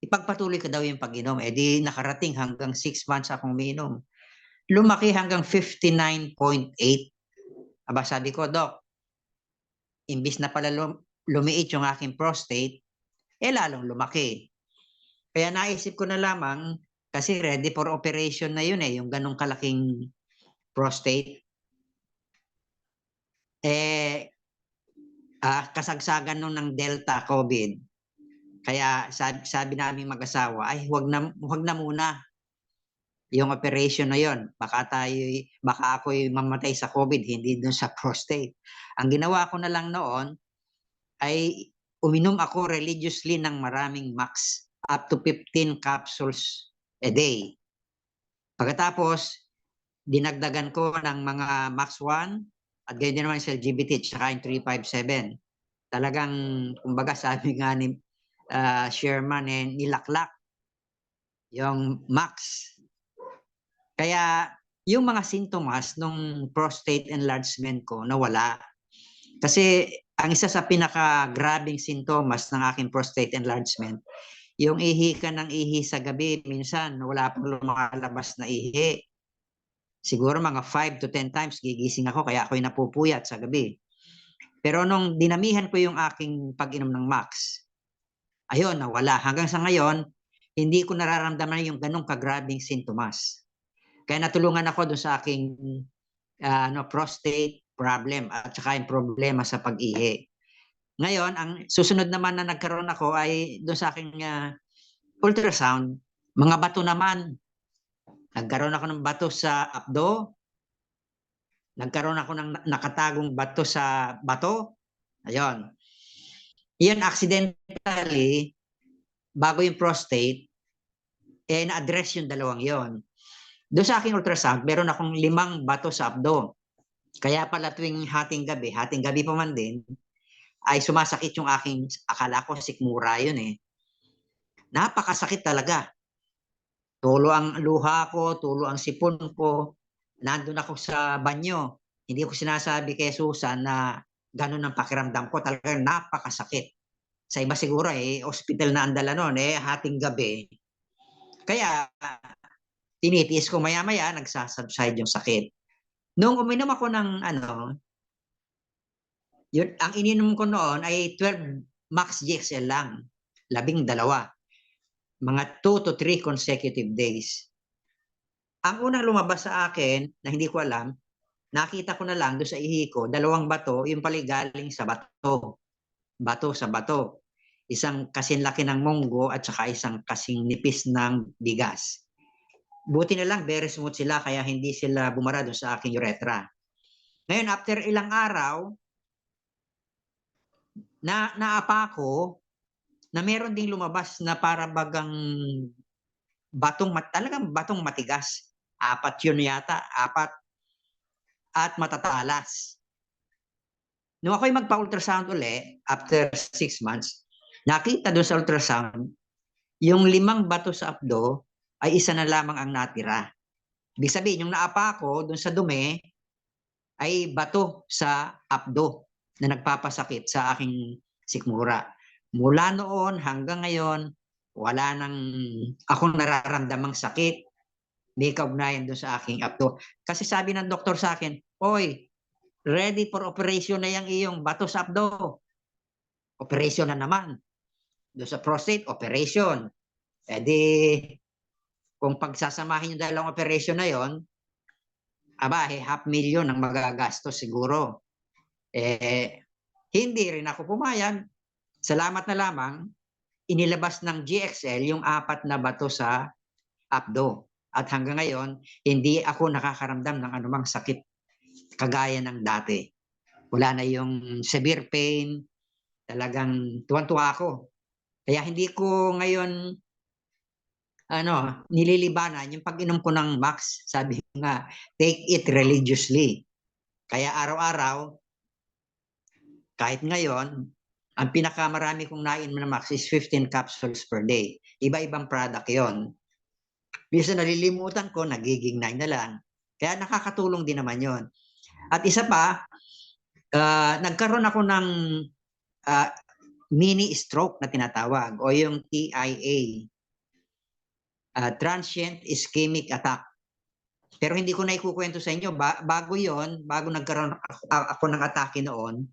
ipagpatuloy ka daw yung pag-inom. Di nakarating hanggang 6 months akong uminom. Lumaki hanggang 59.8. Sabi ko, Dok, imbis na pala lumiit yung aking prostate, lalong lumaki. Kaya naisip ko na lamang, kasi ready for operation na yun yung ganong kalaking prostate. Kasagsagan nung ng Delta COVID. Kaya sabi naming mag-asawa, ay wag na muna yung operation na yon. Baka ako'y mamatay sa COVID, hindi dun sa prostate. Ang ginawa ko na lang noon ay uminom ako religiously ng maraming max, up to 15 capsules a day. Pagkatapos, dinagdagan ko ng mga max 1 at ganyan din naman sa LGBT tsaka yung 357. Talagang, kumbaga sabi nga ni Sherman, nilaklak yung max. Kaya yung mga sintomas nung prostate enlargement ko nawala. Kasi ang isa sa pinaka-grabing sintomas ng aking prostate enlargement, yung ihi ka ng ihi sa gabi, minsan wala pang lumalabas na ihi. Siguro mga 5 to 10 times gigising ako kaya ako'y napupuyat sa gabi. Pero nung dinamihan ko yung aking pag-inom ng max, ayun, nawala. Hanggang sa ngayon, hindi ko nararamdaman yung ganong kagrabing sintomas. Kaya natulungan ako doon sa aking prostate problem at saka yung problema sa pag-ihi. Ngayon, ang susunod naman na nagkaroon ako ay doon sa aking ultrasound, mga bato naman. Nagkaroon ako ng bato sa abdo, nagkaroon ako ng nakatagong bato sa bato. Ayun. Yan, accidentally, bago yung prostate, na-address yung dalawang yon. Doon sa aking ultrasound, meron akong 5 bato sa abdo. Kaya pala tuwing hating gabi pa man din, ay sumasakit yung aking, akala ko sikmura yun eh. Napakasakit talaga. Tulo ang luha ko, tulo ang sipon ko. Nandun ako sa banyo. Hindi ko sinasabi kay Susan na ganun ang pakiramdam ko. Talagang napakasakit. Sa iba siguro hospital na andala noon hating gabi. Kaya tinitiis ko maya-maya, nagsasubside yung sakit. Nung uminom ako ng yun, ang ininom ko noon ay 12 max GXL lang. 12. Mga 2 to 3 consecutive days. Ang unang lumabas sa akin, na hindi ko alam, nakita ko na lang doon sa ihi ko, 2 bato, yung pala galing sa bato. Bato sa bato. Isang kasing laki ng munggo at saka isang kasing nipis ng bigas. Buti na lang, very smooth sila, kaya hindi sila bumara doon sa aking urethra. Ngayon, after ilang araw, naapa ko na meron ding lumabas na para bagang talagang batong matigas. 4 yun yata, 4 at matatalas. Nung ako'y magpa-ultrasound uli, after 6 months, nakita doon sa ultrasound, yung 5 bato sa abdo ay isa na lamang ang natira. Ibig sabihin, yung naapa ko doon sa dumi ay bato sa abdo na nagpapasakit sa aking sikmura. Mula noon hanggang ngayon, wala nang akong nararamdamang sakit. May kaugnayan doon sa aking abdo. Kasi sabi ng doktor sa akin, oy, ready for operation na yung iyong bato sa abdo. Operation na naman. Doon sa prostate, operation. E di, kung pagsasamahin yung dalawang operation na yon, aba, 500,000 ang magagastos siguro. Hindi rin ako pumayag. Salamat na lamang, inilabas ng GXL yung 4 na bato sa abdo. At hanggang ngayon, hindi ako nakakaramdam ng anumang sakit kagaya ng dati. Wala na yung severe pain, talagang tuwan-tuwa ako. Kaya hindi ko ngayon nililibanan yung pag-inom ko ng max. Sabi nga, take it religiously. Kaya araw-araw, kahit ngayon, ang pinakamarami kong nainom na max is 15 capsules per day. Iba-ibang product yon. Bisa nalilimutan ko, nagiging 9 na lang. Kaya nakakatulong din naman yon. At isa pa, nagkaroon ako ng mini stroke na tinatawag o yung TIA. Transient ischemic attack. Pero hindi ko na ikukwento sa inyo. Bago nagkaroon ako ng atake noon,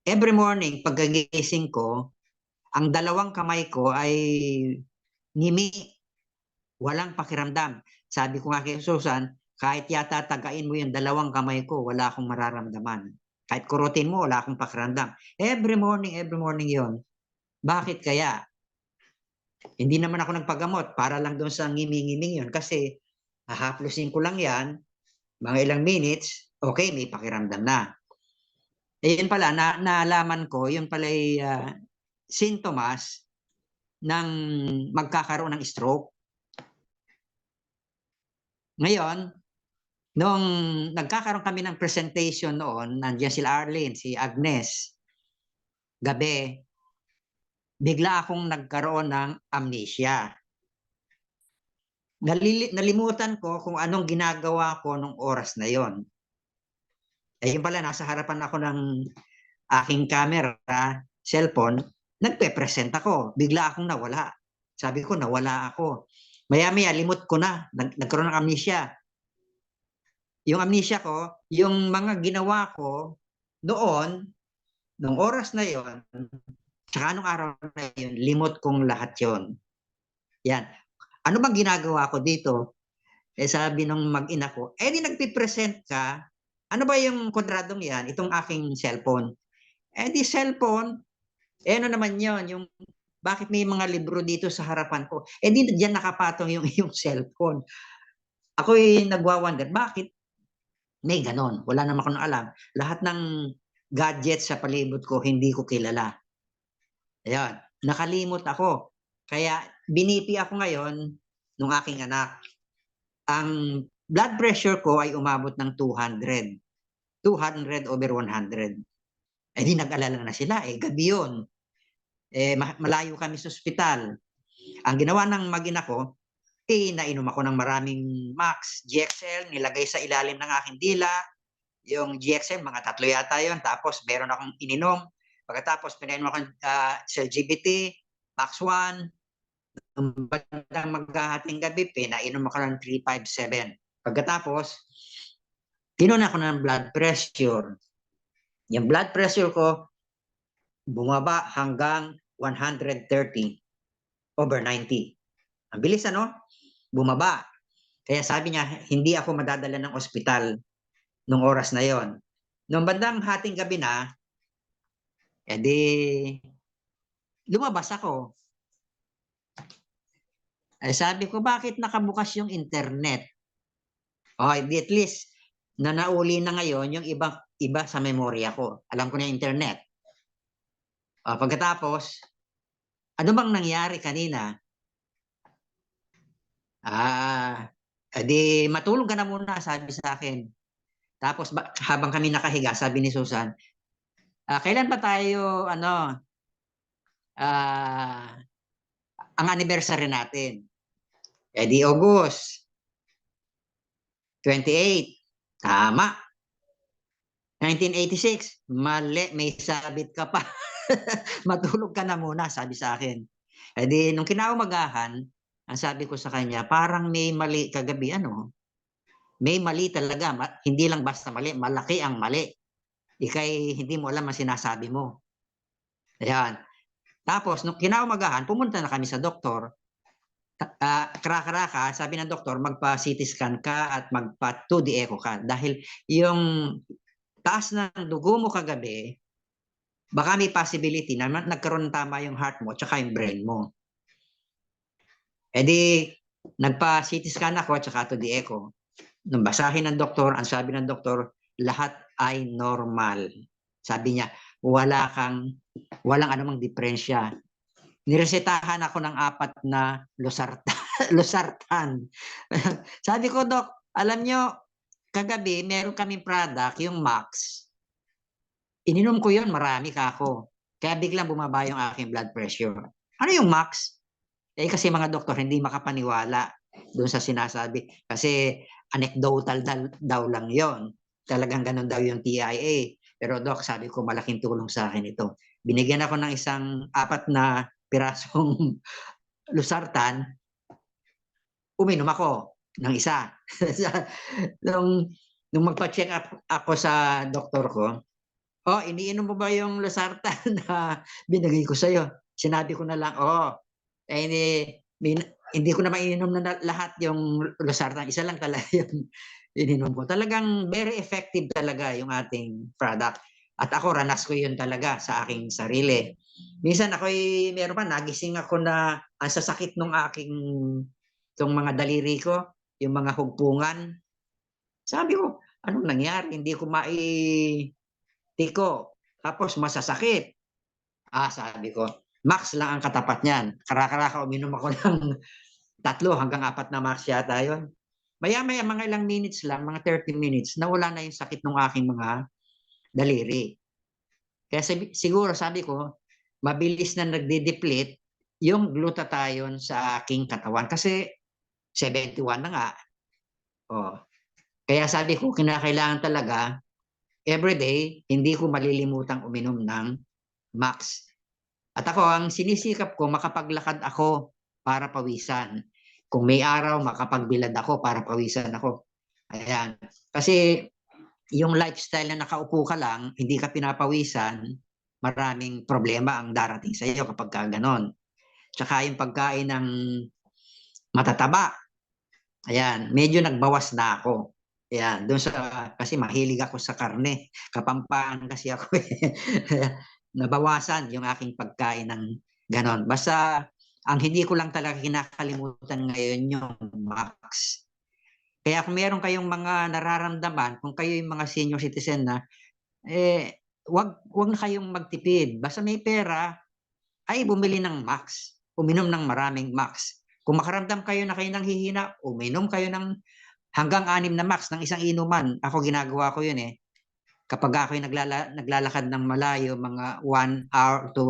every morning, pagkagising ko, ang 2 kamay ko ay ngimi. Walang pakiramdam. Sabi ko nga kay Susan, kahit yata tagain mo yung 2 kamay ko, wala akong mararamdaman. Kahit kurutin mo, wala akong pakiramdam. Every morning yon. Bakit kaya? Hindi naman ako nagpagamot para lang doon sa ngiming-ngiming yun kasi hahaplusin ko lang yan, mga ilang minutes, okay, may pakiramdam na. Eh yun pala, naalaman ko, yun pala ay sintomas ng magkakaroon ng stroke. Ngayon, nung nagkakaroon kami ng presentation noon, nandiyan sila Arlene, si Agnes, gabi, bigla akong nagkaroon ng amnesia. Nalimutan ko kung anong ginagawa ko nung oras na yon. Eh yun pala, nasa harapan ako ng aking camera, cellphone, nagpe-present ako. Bigla akong nawala. Sabi ko, nawala ako. Maya-maya, limot ko na. Nagkaroon ng amnesia. Yung amnesia ko, yung mga ginawa ko noon, nung oras na yon, tsaka nung araw na yun, limot kong lahat yon. Yan. Ano bang ginagawa ko dito? Eh sabi nung mag-ina ko, eh di nagpipresent ka, ano ba yung kwadradong yan? Itong aking cellphone. Eh di cellphone, eh ano naman yon, yung bakit may mga libro dito sa harapan ko? Eh di diyan nakapatong yung yung cellphone. Ako'y nagwa-wonder, bakit may ganon? Wala naman akong alam. Lahat ng gadgets sa palibot ko, hindi ko kilala. Ayan, nakalimot ako. Kaya binipi ako ngayon ng aking anak. Ang blood pressure ko ay umabot ng 200. 200 over 100. Eh di nag-alala na sila, eh gabi yun. Eh malayo kami sa ospital. Ang ginawa ng mag-ina ko, eh nainom ako ng maraming Max, GXL, nilagay sa ilalim ng aking dila. Yung GXL, mga 3 yata yun. Tapos meron akong ininom. Pagkatapos pinainom ako sa LGBT, Max 1. Nung bandang maghahating gabi, pinainom ako ng 357. Pagkatapos, kinuha ako ng blood pressure. Yung blood pressure ko, bumaba hanggang 130 over 90. Ang bilis ano? Bumaba. Kaya sabi niya, hindi ako madadala ng ospital nung oras na yon. Nung bandang hating gabi na, edi lumabas ako. Eh, sabi ko, bakit nakabukas yung internet? Oh, edi at least, nauli na ngayon yung iba sa memorya ko. Alam ko na yung internet. Pagkatapos, ano bang nangyari kanina? Edi matulog ka na muna, sabi sa akin. Tapos habang kami nakahiga, sabi ni Susan, kailan ba tayo, ang anniversary natin? Edi August 28. Tama. 1986. Mali, may sabit ka pa. Matulog ka na muna, sabi sa akin. Edi nung kinaumagahan, ang sabi ko sa kanya, parang may mali kagabi, may mali talaga. Hindi lang basta mali, malaki ang mali. Ikay hindi mo alam ang sinasabi mo. Ayan. Tapos, nung kinaumagahan, pumunta na kami sa doktor. Karaka-raka, sabi ng doktor, magpa-CT scan ka at magpa-2D echo ka. Dahil yung taas ng dugo mo kagabi, baka may possibility na nagkaroon tama yung heart mo tsaka yung brain mo. E di, nagpa-CT scan ako tsaka 2D echo. Nung basahin ng doktor, ang sabi ng doktor, lahat ay normal. Sabi niya, walang anumang diferensya. Niresetahan ako ng 4 na losartan. Sabi ko, Dok, alam nyo, kagabi, meron kaming product, yung Max. Ininom ko yun, marami ka ako. Kaya biglang bumaba yung aking blood pressure. Ano yung Max? Eh kasi mga doktor hindi makapaniwala doon sa sinasabi. Kasi anecdotal daw lang yon. Talagang ganun daw yung TIA. Pero Doc, sabi ko malaking tulong sa akin ito. Binigyan ako ng isang 4 na pirasong losartan, uminom ako ng isa. nung magpa-check up ako sa doktor ko, iniinom mo ba yung losartan na binigay ko sa'yo? Sinabi ko na lang, hindi ko na mainom na lahat yung losartan. Isa lang talaga yung ininom ko. Talagang very effective talaga yung ating product. At ako, ranas ko yun talaga sa aking sarili. Minsan ako'y meron pa nagising ako na ang sasakit nung tong mga daliri ko, yung mga hugpungan. Sabi ko, anong nangyari? Hindi ko maitiko. Tapos masasakit. Sabi ko, max lang ang katapat niyan. Kara-kara uminom ako ng 3 hanggang 4 na max yata yun. Maya-maya, mga ilang minutes lang, mga 30 minutes, nawala na yung sakit ng aking mga daliri. Kaya siguro sabi ko, mabilis na nagde-deplete yung glutathione sa aking katawan. Kasi 71 na nga. Oh. Kaya sabi ko, kinakailangan talaga, everyday, hindi ko malilimutang uminom ng max. At ako, ang sinisikap ko, makapaglakad ako para pawisan. Kung may araw, makapagbilad ako para pawisan ako. Ayan. Kasi yung lifestyle na nakaupo ka lang, hindi ka pinapawisan, maraming problema ang darating sa iyo kapag ka ganon. Tsaka yung pagkain ng matataba. Ayan, medyo nagbawas na ako. Ayan, doon kasi mahilig ako sa karne. Kapampangan kasi ako eh. Nabawasan yung aking pagkain ng ganon. Basta, ang hindi ko lang talaga kinakalimutan ngayon yung max. Kaya kung meron kayong mga nararamdaman, kung kayo yung mga senior citizen na, wag na kayong magtipid. Basta may pera, ay bumili ng max. Uminom ng maraming max. Kung makaramdam kayo na kayo nang hihina, uminom kayo ng hanggang 6 na max ng isang inuman. Ako ginagawa ko yun eh. Kapag ako'y naglalakad ng malayo, mga 1 hour to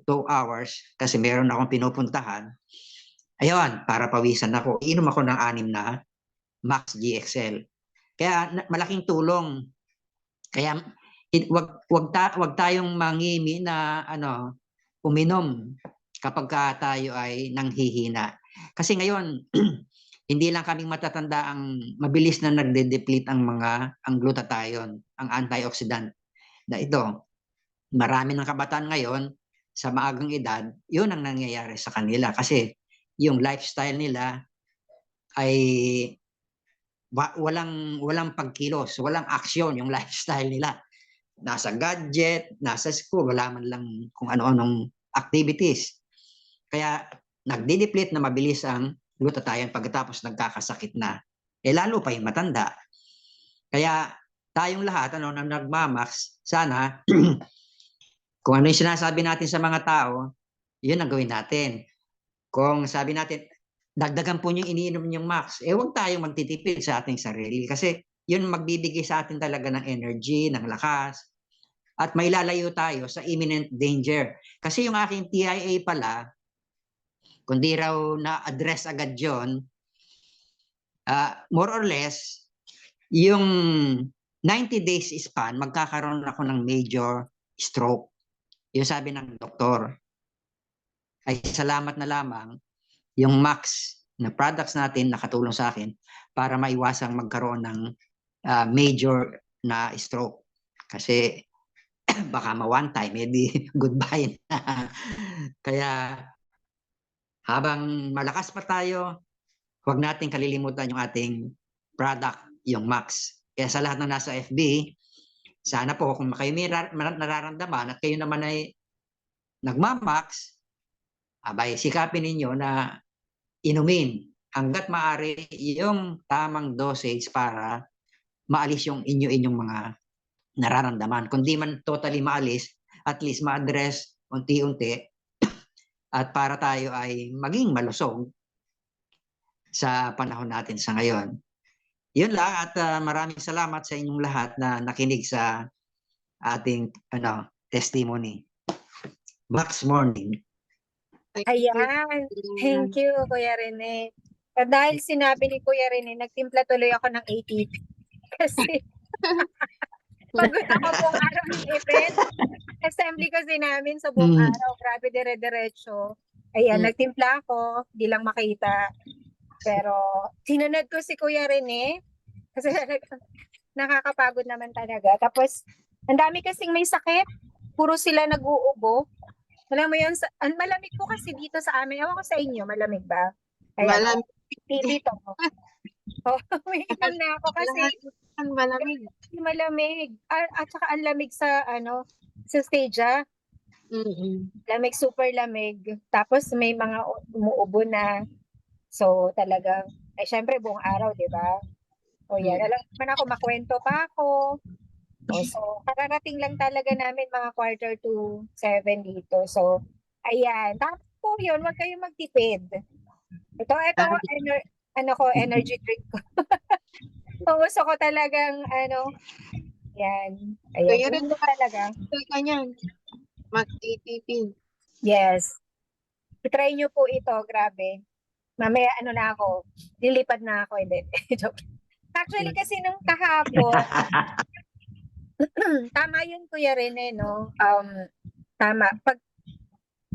2 hours, kasi meron akong pinupuntahan, ayun, para pawisan ako, inom ako ng 6 na Max GXL. Kaya malaking tulong. Kaya wag tayong mangimi na uminom kapag tayo ay nanghihina. Kasi ngayon, hindi lang kaming matatanda ang mabilis na nagde-deplete ang glutathione, ang antioxidant. Na ito, marami ng kabataan ngayon sa maagang edad, yun ang nangyayari sa kanila kasi yung lifestyle nila ay walang pagkilos, walang aksyon yung lifestyle nila. Nasa gadget, nasa school, wala man lang kung ano-anong activities. Kaya nagdi-deplete na mabilis ang glutathione pagkatapos nagkakasakit na. Lalo pa yung matanda. Kaya tayong lahat na nagmamax, sana kung ano yung sinasabi natin sa mga tao, yun ang gawin natin. Kung sabi natin, dagdagan po yung iniinom yung max, huwag tayong magtitipid sa ating sarili kasi yun magbibigay sa atin talaga ng energy, ng lakas, at may lalayo tayo sa imminent danger. Kasi yung aking TIA pala, kung di raw na-address agad yun, more or less, yung 90 days span, magkakaroon ako ng major stroke. Yung sabi ng doktor, ay salamat na lamang yung max na products natin nakatulong sa akin para maiwasang magkaroon ng major na stroke. Kasi baka ma-one time, edi goodbye na. Kaya habang malakas pa tayo, huwag nating kalilimutan yung ating product, yung max. Kaya sa lahat ng nasa FB, sana po kung kayo may nararamdaman at kayo naman ay nagmamax, abay sikapin ninyo na inumin hanggat maaari yung tamang dosage para maalis yung inyong mga nararamdaman. Kung di man totally maalis, at least ma-address unti-unti at para tayo ay maging malusog sa panahon natin sa ngayon. Yun lang at maraming salamat sa inyong lahat na nakinig sa ating testimony. Max Morning. Ayan. Thank you, Kuya Rene. At dahil sinabi ni Kuya Rene, nagtimpla tuloy ako ng ATP. Kasi pagod ako buong araw ng event. Assembly kasi namin sa buong araw. Grabe, dire-diretso. Ayan, nagtimpla ako. Di lang makita. Pero sinunod ko si Kuya Rene. Kasi nakakapagod naman talaga. Tapos, ang dami kasing may sakit. Puro sila nag-uubo. Alam mo yun, ang malamig po kasi dito sa amin. Ewan ko sa inyo, malamig ba? Ayan, dito. Oh, umiinom na ako kasi Ang malamig. malamig. At saka ang lamig sa, sa stage, Lamig, super lamig. Tapos may mga umuubo na. So talagang, ay syempre buong araw, di ba? O yan, alam naman ako, makwento pa ako. O, so, kararating lang talaga namin mga 6:45 dito. So, ayan. Tapos po yun, huwag kayong magtipid. Ito, energy drink ko. Kung gusto ko talagang, yan. Ayan, Kaya rin inom talaga. ka niyan. Magtitipid. Yes. I-try nyo po ito, grabe. Mamaya, na ako, lilipad na ako. Hindi, joke. Actually, kasi nung kahapon, tama yun, Kuya Rene, no? Tama.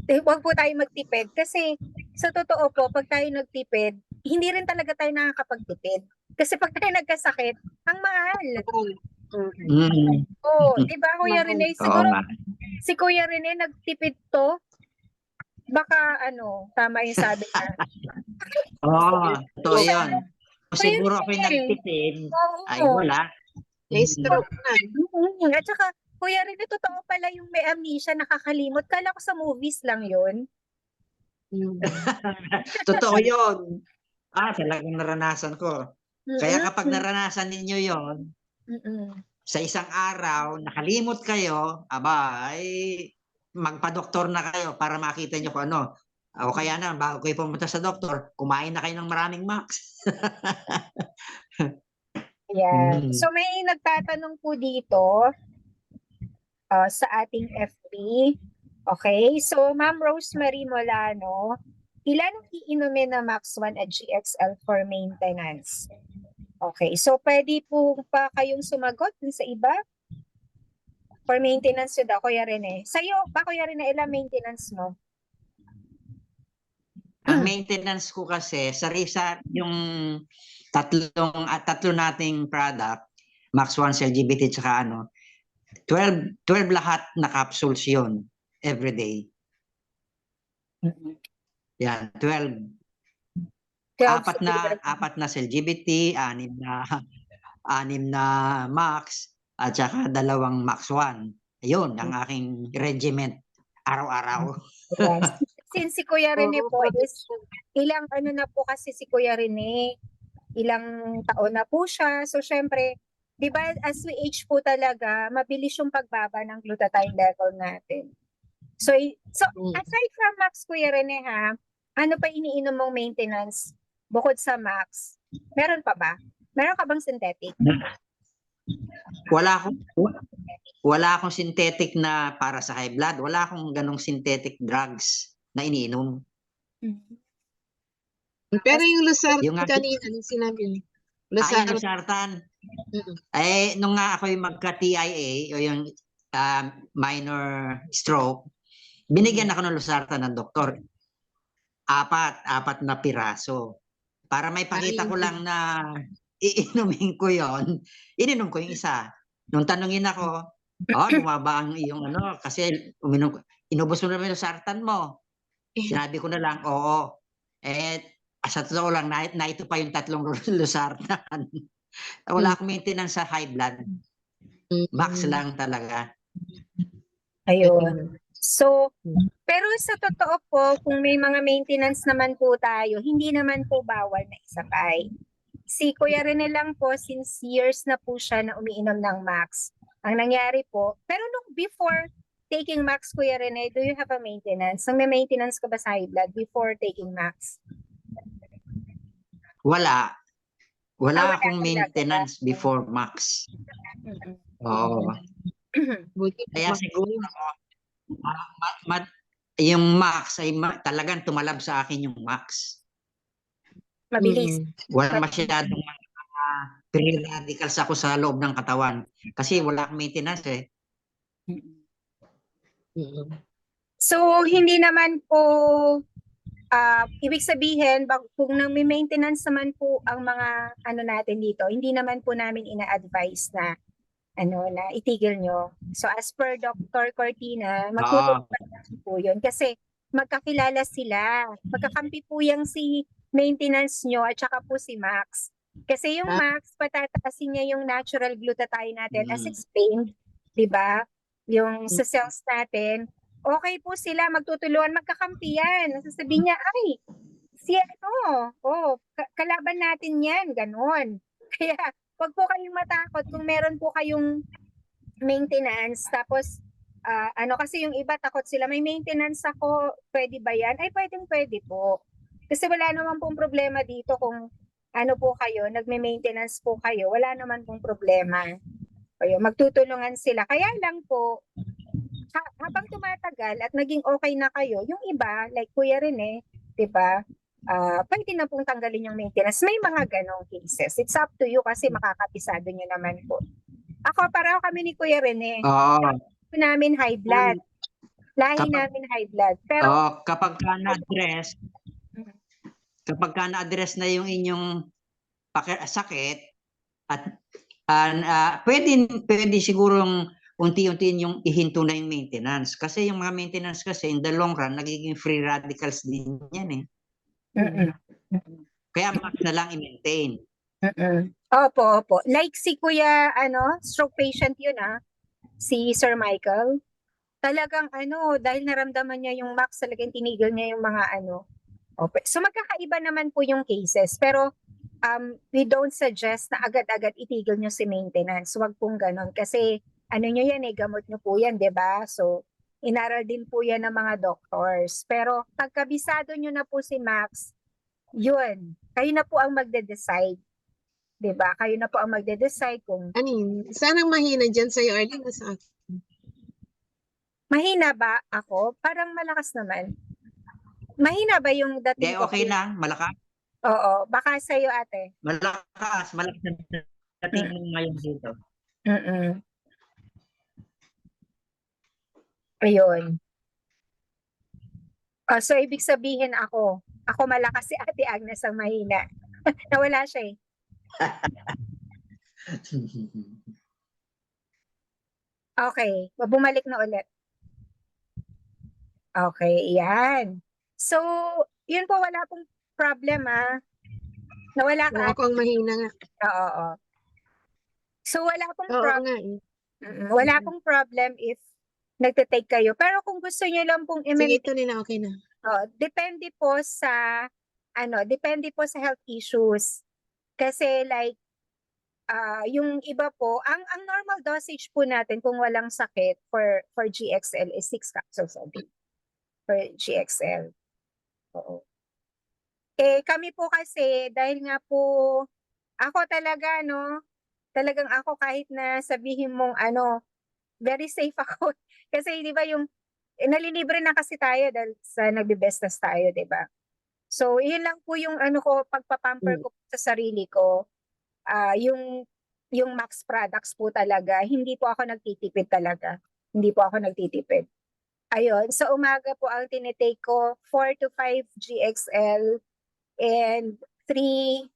Huwag po tayo magtipid kasi sa totoo po, pag tayo nagtipid, hindi rin talaga tayo nakakapagtipid. Kasi pag tayo nagkasakit, ang mahal. Oo, di ba, Kuya Rene? Siguro, si Kuya Rene nagtipid to, baka tama yung sabi niya. Oo, totoo yun. Kung siguro ako'y nagtipid, ay Oo. wala. May stroke na. At saka, Kuya Rene, totoo pala yung may amnesia, nakakalimot. Kala ko sa movies lang yun. Totoo yun. Talagang naranasan ko. Kaya kapag naranasan ninyo yon sa isang araw, nakalimot kayo, ay magpa-doktor na kayo para makita nyo kung ano. O kaya na, bago kayo pumunta sa doktor, kumain na kayo ng maraming max. Yan. So may nagtatanong po dito sa ating FB. Okay, so Ma'am Rosemary Molano, ilan ang iinumin na Max 1 at GXL for maintenance? Okay, so pwede po pa kayong sumagot dun sa iba? For maintenance yun daw, Kuya Rene. Sa'yo ba, Kuya Rene, ilang maintenance mo? Ang maintenance ko kasi, yung tatlo nating product, Max 1, LGBT, tsaka 12 lahat na capsules yun everyday. Yan, 12. 12 Apat na LGBT, 6 na Max, at saka 2 Max 1. Ayun, ang aking regiment araw-araw. Yan. Since si Kuya Rene po is ilang na po kasi si Kuya Rene, ilang taon na po siya. So syempre, 'di ba, as we age po talaga, mabilis yung pagbaba ng glutathione level natin. So aside from Max, Kuya Rene, ano pa iniinom mong maintenance bukod sa Max? Meron pa ba? Meron ka bang synthetic? Wala akong synthetic na para sa high blood. Wala akong ganong synthetic drugs na iniinom. Pero yung Losartan Yung kanina, yung sinabi niyo. Yung Losartan. Nung nga ako'y magka-TIA o yung minor stroke, binigyan ako ng Losartan ng doktor. Apat na piraso. Para may pakita ko lang na iinumin ko yon, ininom ko yung isa. Nung tanungin ako, bumaba ang iyong kasi inubos mo naman yung Losartan mo. Sinabi ko na lang, oo. Sa totoo lang, na ito pa yung 3 Losartan. Wala akong maintenance sa high blood. Max lang talaga. Ayun. So, pero sa totoo po, kung may mga maintenance naman po tayo, hindi naman po bawal na isabay. Si Kuya Rene lang po, since years na po siya na umiinom ng Max, ang nangyari po, pero nung before taking Max, Kuya Rene, do you have a maintenance? May maintenance ka ba sa high blood before taking Max? Wala. Wala Akong maintenance before Max. Oo. Kaya siguro yung Max ay talagang tumalab sa akin yung Max. Mabilis. Wala masyadong free radicals ako sa loob ng katawan. Kasi wala akong maintenance eh. So, hindi naman po, ibig sabihin, kung may maintenance naman po ang mga natin dito, hindi naman po namin ina-advise na na itigil nyo. So as per Dr. Cortina, magtutulungan po yun kasi magkakilala sila. Magkakampi po yung si maintenance nyo at saka po si Max. Kasi yung Max, patataasin niya yung natural glutathione natin as explained, di ba? Yung sa cells natin, okay po sila, magtutulungan, magkakampiyan. Sasabihin niya, ay, si ano, kalaban natin yan, ganon. Kaya, wag po kayong matakot kung meron po kayong maintenance, tapos, ano kasi yung iba takot sila, may maintenance ako, pwede ba yan? Ay, pwede po. Kasi wala naman pong problema dito kung ano po kayo, nagme-maintenance po kayo, wala naman pong problema. Kayo, magtutulungan sila. Kaya lang po, habang tumatagal at naging okay na kayo, yung iba, like Kuya Rene, di ba, pwede na pong tanggalin yung maintenance. May mga ganong cases. It's up to you kasi makakapisado nyo naman po. Ako, pareho kami ni Kuya Rene. Oo. Namin high blood. Lahi Kapag- namin high blood. Pero, Oo, kapag ka na-address na yung inyong sakit at pwede sigurong unti-unti yung ihinto na yung maintenance. Kasi yung mga maintenance kasi in the long run, nagiging free radicals din yan eh. mm-mm. Kaya max na lang i-maintain. Opo. Like si Kuya, stroke patient yun si Sir Michael. Talagang dahil naramdaman niya yung max, talagang tinigil niya yung mga So magkakaiba naman po yung cases. Pero we don't suggest na agad-agad itigil nyo si maintenance. Huwag pong ganon. Kasi nyo yan gamot nyo po yan, di ba? So, inaral din po yan ng mga doctors. Pero pagkabisado nyo na po si Max, yun, kayo na po ang magde-decide. Di ba? Kayo na po ang magde-decide kung Ano yun? Saan ang mahina dyan sa'yo, Arlene? O sa akin? mahina ba ako? Parang malakas naman. Mahina ba yung dating ko? Okay lang, malakas. Oo, baka sa'yo ate. Malakas na dating mo ngayon dito. Ayun. So, ibig sabihin ako malakas, si Ate Agnes ang mahina. Nawala siya Okay, bumalik na ulit. Okay, yan. So, yun po, wala pong problem Nawala O, ka. ako ang mahina nga. Oo. So, wala pong Oo problem. nga eh. Wala pong problem if nagte-take kayo. Pero kung gusto niyo lang pong Sige, ito na, okay na. depende po sa health issues. Kasi like yung iba po, ang normal dosage po natin kung walang sakit for GXL is 6 capsules a day. For GXL. Oo. Kami po kasi dahil nga po ako talaga talagang ako kahit na sabihin mong very safe ako. Kasi di ba yung nalilibre na kasi tayo dahil sa nagbe-bestas tayo, di ba? So, yun lang po yung ko, pagpapamper ko sa sarili ko. Yung Max products po talaga, hindi po ako nagtitipid talaga. Hindi po ako nagtitipid. Ayun, sa umaga po ang tinitake ko 4 to 5 GXL and 357,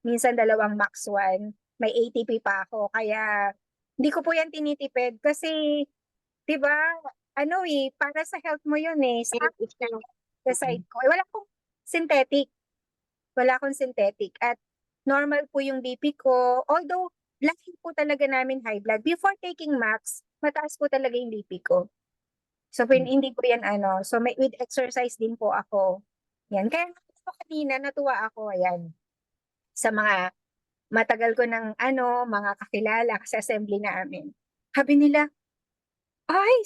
minsan 2 Max 1. May ATP pa ako, kaya hindi ko po yan tinitipid kasi 'di ba? Para sa health mo yun sa side ko. Wala akong synthetic. At normal po yung BP ko. Although, laki po talaga namin high blood. Before taking Max, mataas po talaga yung BP ko. So, hindi ko yan So, with exercise din po ako. Yan. Kaya kanina, natuwa ako. Ayan. Sa mga matagal ko ng mga kakilala sa assembly namin. Sabi nila,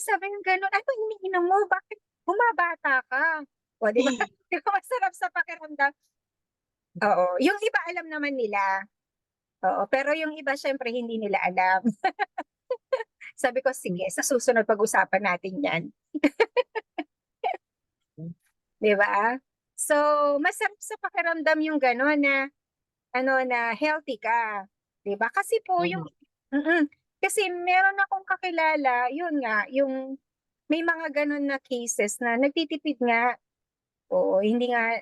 sabi ng gano'n, ano iniinom mo? Bakit bumabata ka? O, di ba? Di ba masarap sa pakiramdam? Oo. Yung iba alam naman nila. Oo. Pero yung iba, syempre, hindi nila alam. Sabi ko, sige, sa susunod pag-usapan natin yan. Di ba? So, masarap sa pakiramdam yung gano'n na, na healthy ka. Di ba? Kasi po, kasi meron akong kakilala, yun nga, yung may mga ganun na cases na nagtitipid nga. Oo, hindi nga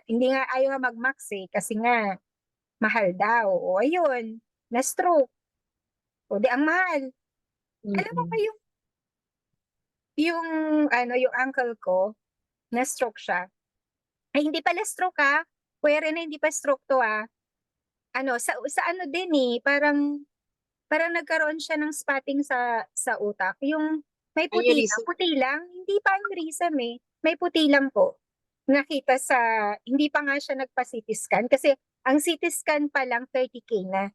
ayaw nga mag-max kasi nga mahal daw. O ayun, na-stroke. O di ang mahal. Alam mo ba yung uncle ko, na-stroke siya. Ay, hindi pala stroke Kuya Rene, hindi pa stroke to sa din parang parang nagkaroon siya ng spotting sa utak. Yung may Aneurysm. puti lang, hindi pa aneurysm eh. May puti lang po. Nakita sa, hindi pa nga siya nagpa-CT scan kasi ang CT scan pa lang 30K na.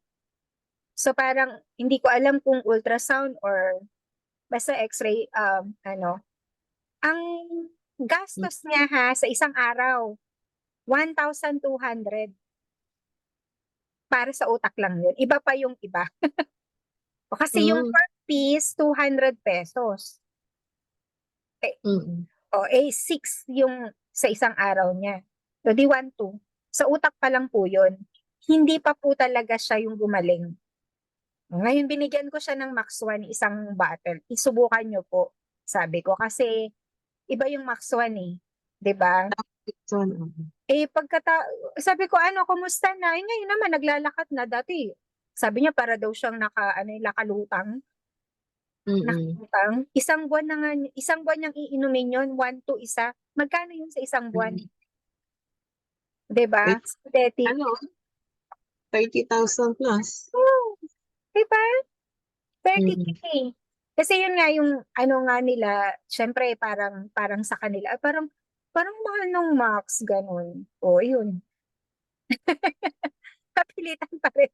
So parang hindi ko alam kung ultrasound or basta x-ray, Ang gastos niya sa isang araw, 1,200. Para sa utak lang yun. Iba pa yung iba. O kasi yung Mm. per piece, 200 pesos. Mm. O 6 yung sa isang araw niya. So di 1,200. Sa utak pa lang po yun. Hindi pa po talaga siya yung gumaling. Ngayon binigyan ko siya ng Max 1, isang bottle. Isubukan niyo po, sabi ko. Kasi iba yung Max 1 eh. 'Di ba? So, Sabi ko, kumusta na? Ngayon naman, naglalakad na dati. Sabi niya, para daw siyang nakalutang. Nakalutang. Isang buwan niyang iinumin yun, 1 to isa. Magkano yun sa isang buwan? Diba? Synthetic. ano, 30,000 plus. Oh, diba? 30K. Kasi yun nga yung nga nila, syempre parang sa kanila, parang mahal ng Max, ganun. O, yun. Kapilitan pa rin.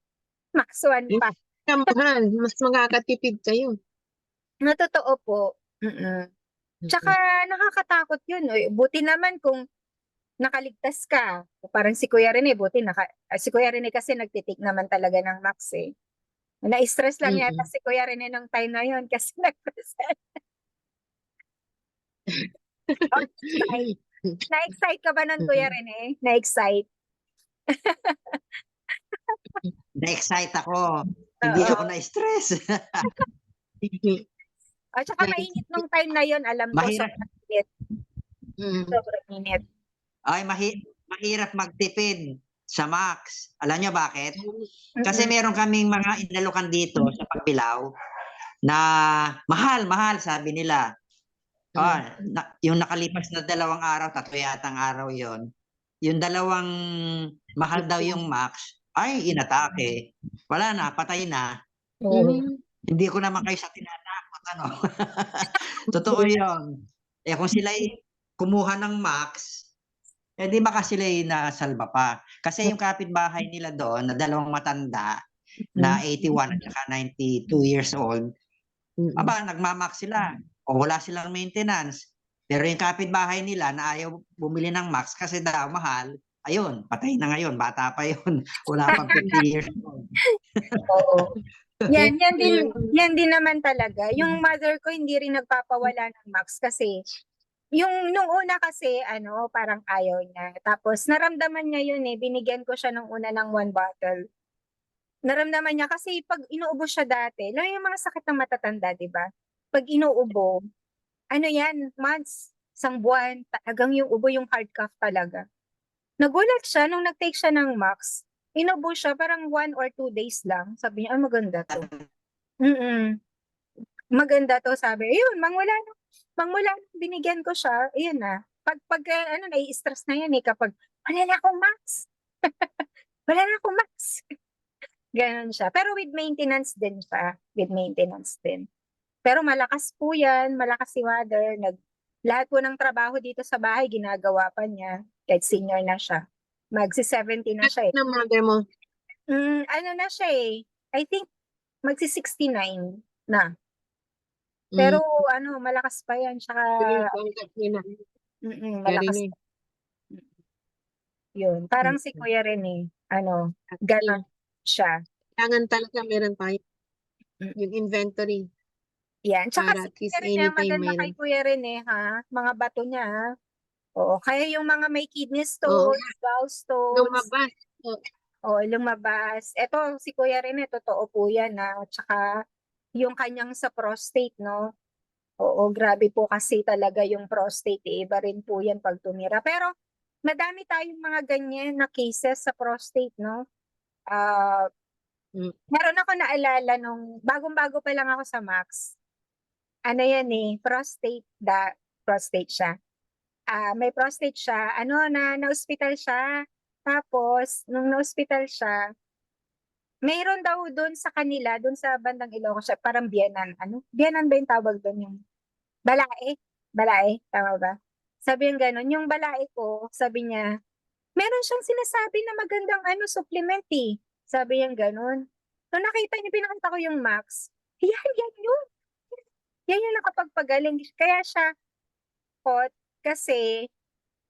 Max 1 pa. Kamahal, mas makakatipid kayo. Na totoo po. Tsaka nakakatakot yun. Buti naman kung nakaligtas ka. Parang si Kuya Rene, si Kuya Rene kasi nagtitik naman talaga ng Max eh. Na-stress lang yata si Kuya Rene ng time na yun kasi nag-present. Na-excite ka ba nun, Kuya Rene? Na-excite? Na-excite ako. Hindi Oo. ako na-stress. At saka mainit nung time na yun, alam ko, Mahirap. sobrang init. Sobrang init. Ay, mahirap magtipid sa Max. Alam niyo bakit? Kasi meron kaming mga inalukan dito sa Pagbilao na mahal, sabi nila. Yung nakalipas na 2 araw, 3 yatang araw yon. Yung 2 mahal daw yung Max, ay inatake. Wala na, patay na. Hindi ko naman kayo sa tinatakot, ano. Totoo yun. Kung sila'y kumuha ng Max, di baka sila'y nasalba pa. Kasi yung kapitbahay nila doon, na 2 matanda, na 81 at saka 92 years old, nagmamax sila. O wala silang maintenance. Pero yung kapitbahay nila na ayaw bumili ng Max kasi daw mahal, ayun, patay na ngayon. Bata pa yun. Wala pang 50 years old. Oo. Yan din naman talaga. Yung mother ko hindi rin nagpapawala ng Max kasi yung nung una kasi parang ayaw niya. Tapos naramdaman niya yun eh, binigyan ko siya nung una ng 1 bottle. Naramdaman niya kasi pag inuubo siya dati, lalo yung mga sakit ng matatanda, 'di ba? Pag inuubo, months, 1 buwan, talagang yung ubo yung hard cough talaga. Nagulat siya nung nag-take siya ng Max. Inubo siya parang 1 or 2 days lang. Sabi niya, maganda to. Maganda to, sabi. Ayun, mangmula nung binigyan ko siya, ayun na. Pag nai-stress na yan eh kapag, wala na akong Max. Wala na akong Max. Ganon siya. Pero with maintenance din siya. With maintenance din. Pero malakas po yan. Malakas si mother. Lahat po ng trabaho dito sa bahay, ginagawa pa niya. Kahit senior na siya. Magsi-70 na siya eh. Na mother mo? Na siya eh. I think magsi-69 na. Pero malakas pa yan. Tsaka malakas. Yun. Parang si Kuya Rene. Ganon siya. Kailangan talaga meron tayo yung inventory. Yan. Tsaka Para si at least Kuya Rene, anytime maganda kay meron. Kuya Rene, mga bato niya, ha? Oo. Kaya yung mga may kidney stones, gallstones, Lumabas. lumabas. Ito, si Kuya Rene, totoo po yan, ha? Tsaka yung kanyang sa prostate, no? Oo, grabe po kasi talaga yung prostate. Iba rin po yan pag tumira. Pero, madami tayong mga ganyan na cases sa prostate, no? Meron ako naalala nung bagong-bago pa lang ako sa Max. Prostate siya. May prostate siya. Na-hospital siya. Tapos, nung na-hospital siya, mayroon daw doon sa kanila, doon sa bandang Ilocos, parang Bianan. Ano? Bianan ba yung tawag doon? Yung Balae? Balae, tama ba? Sabi yung gano'n. Yung Balae ko, sabi niya, meron siyang sinasabi na magandang supplement eh. Sabi yung gano'n. So nakita niya, pinakita ko yung Max. Yan yun. Yan yung nakapagpagaling. Kaya siya hot kasi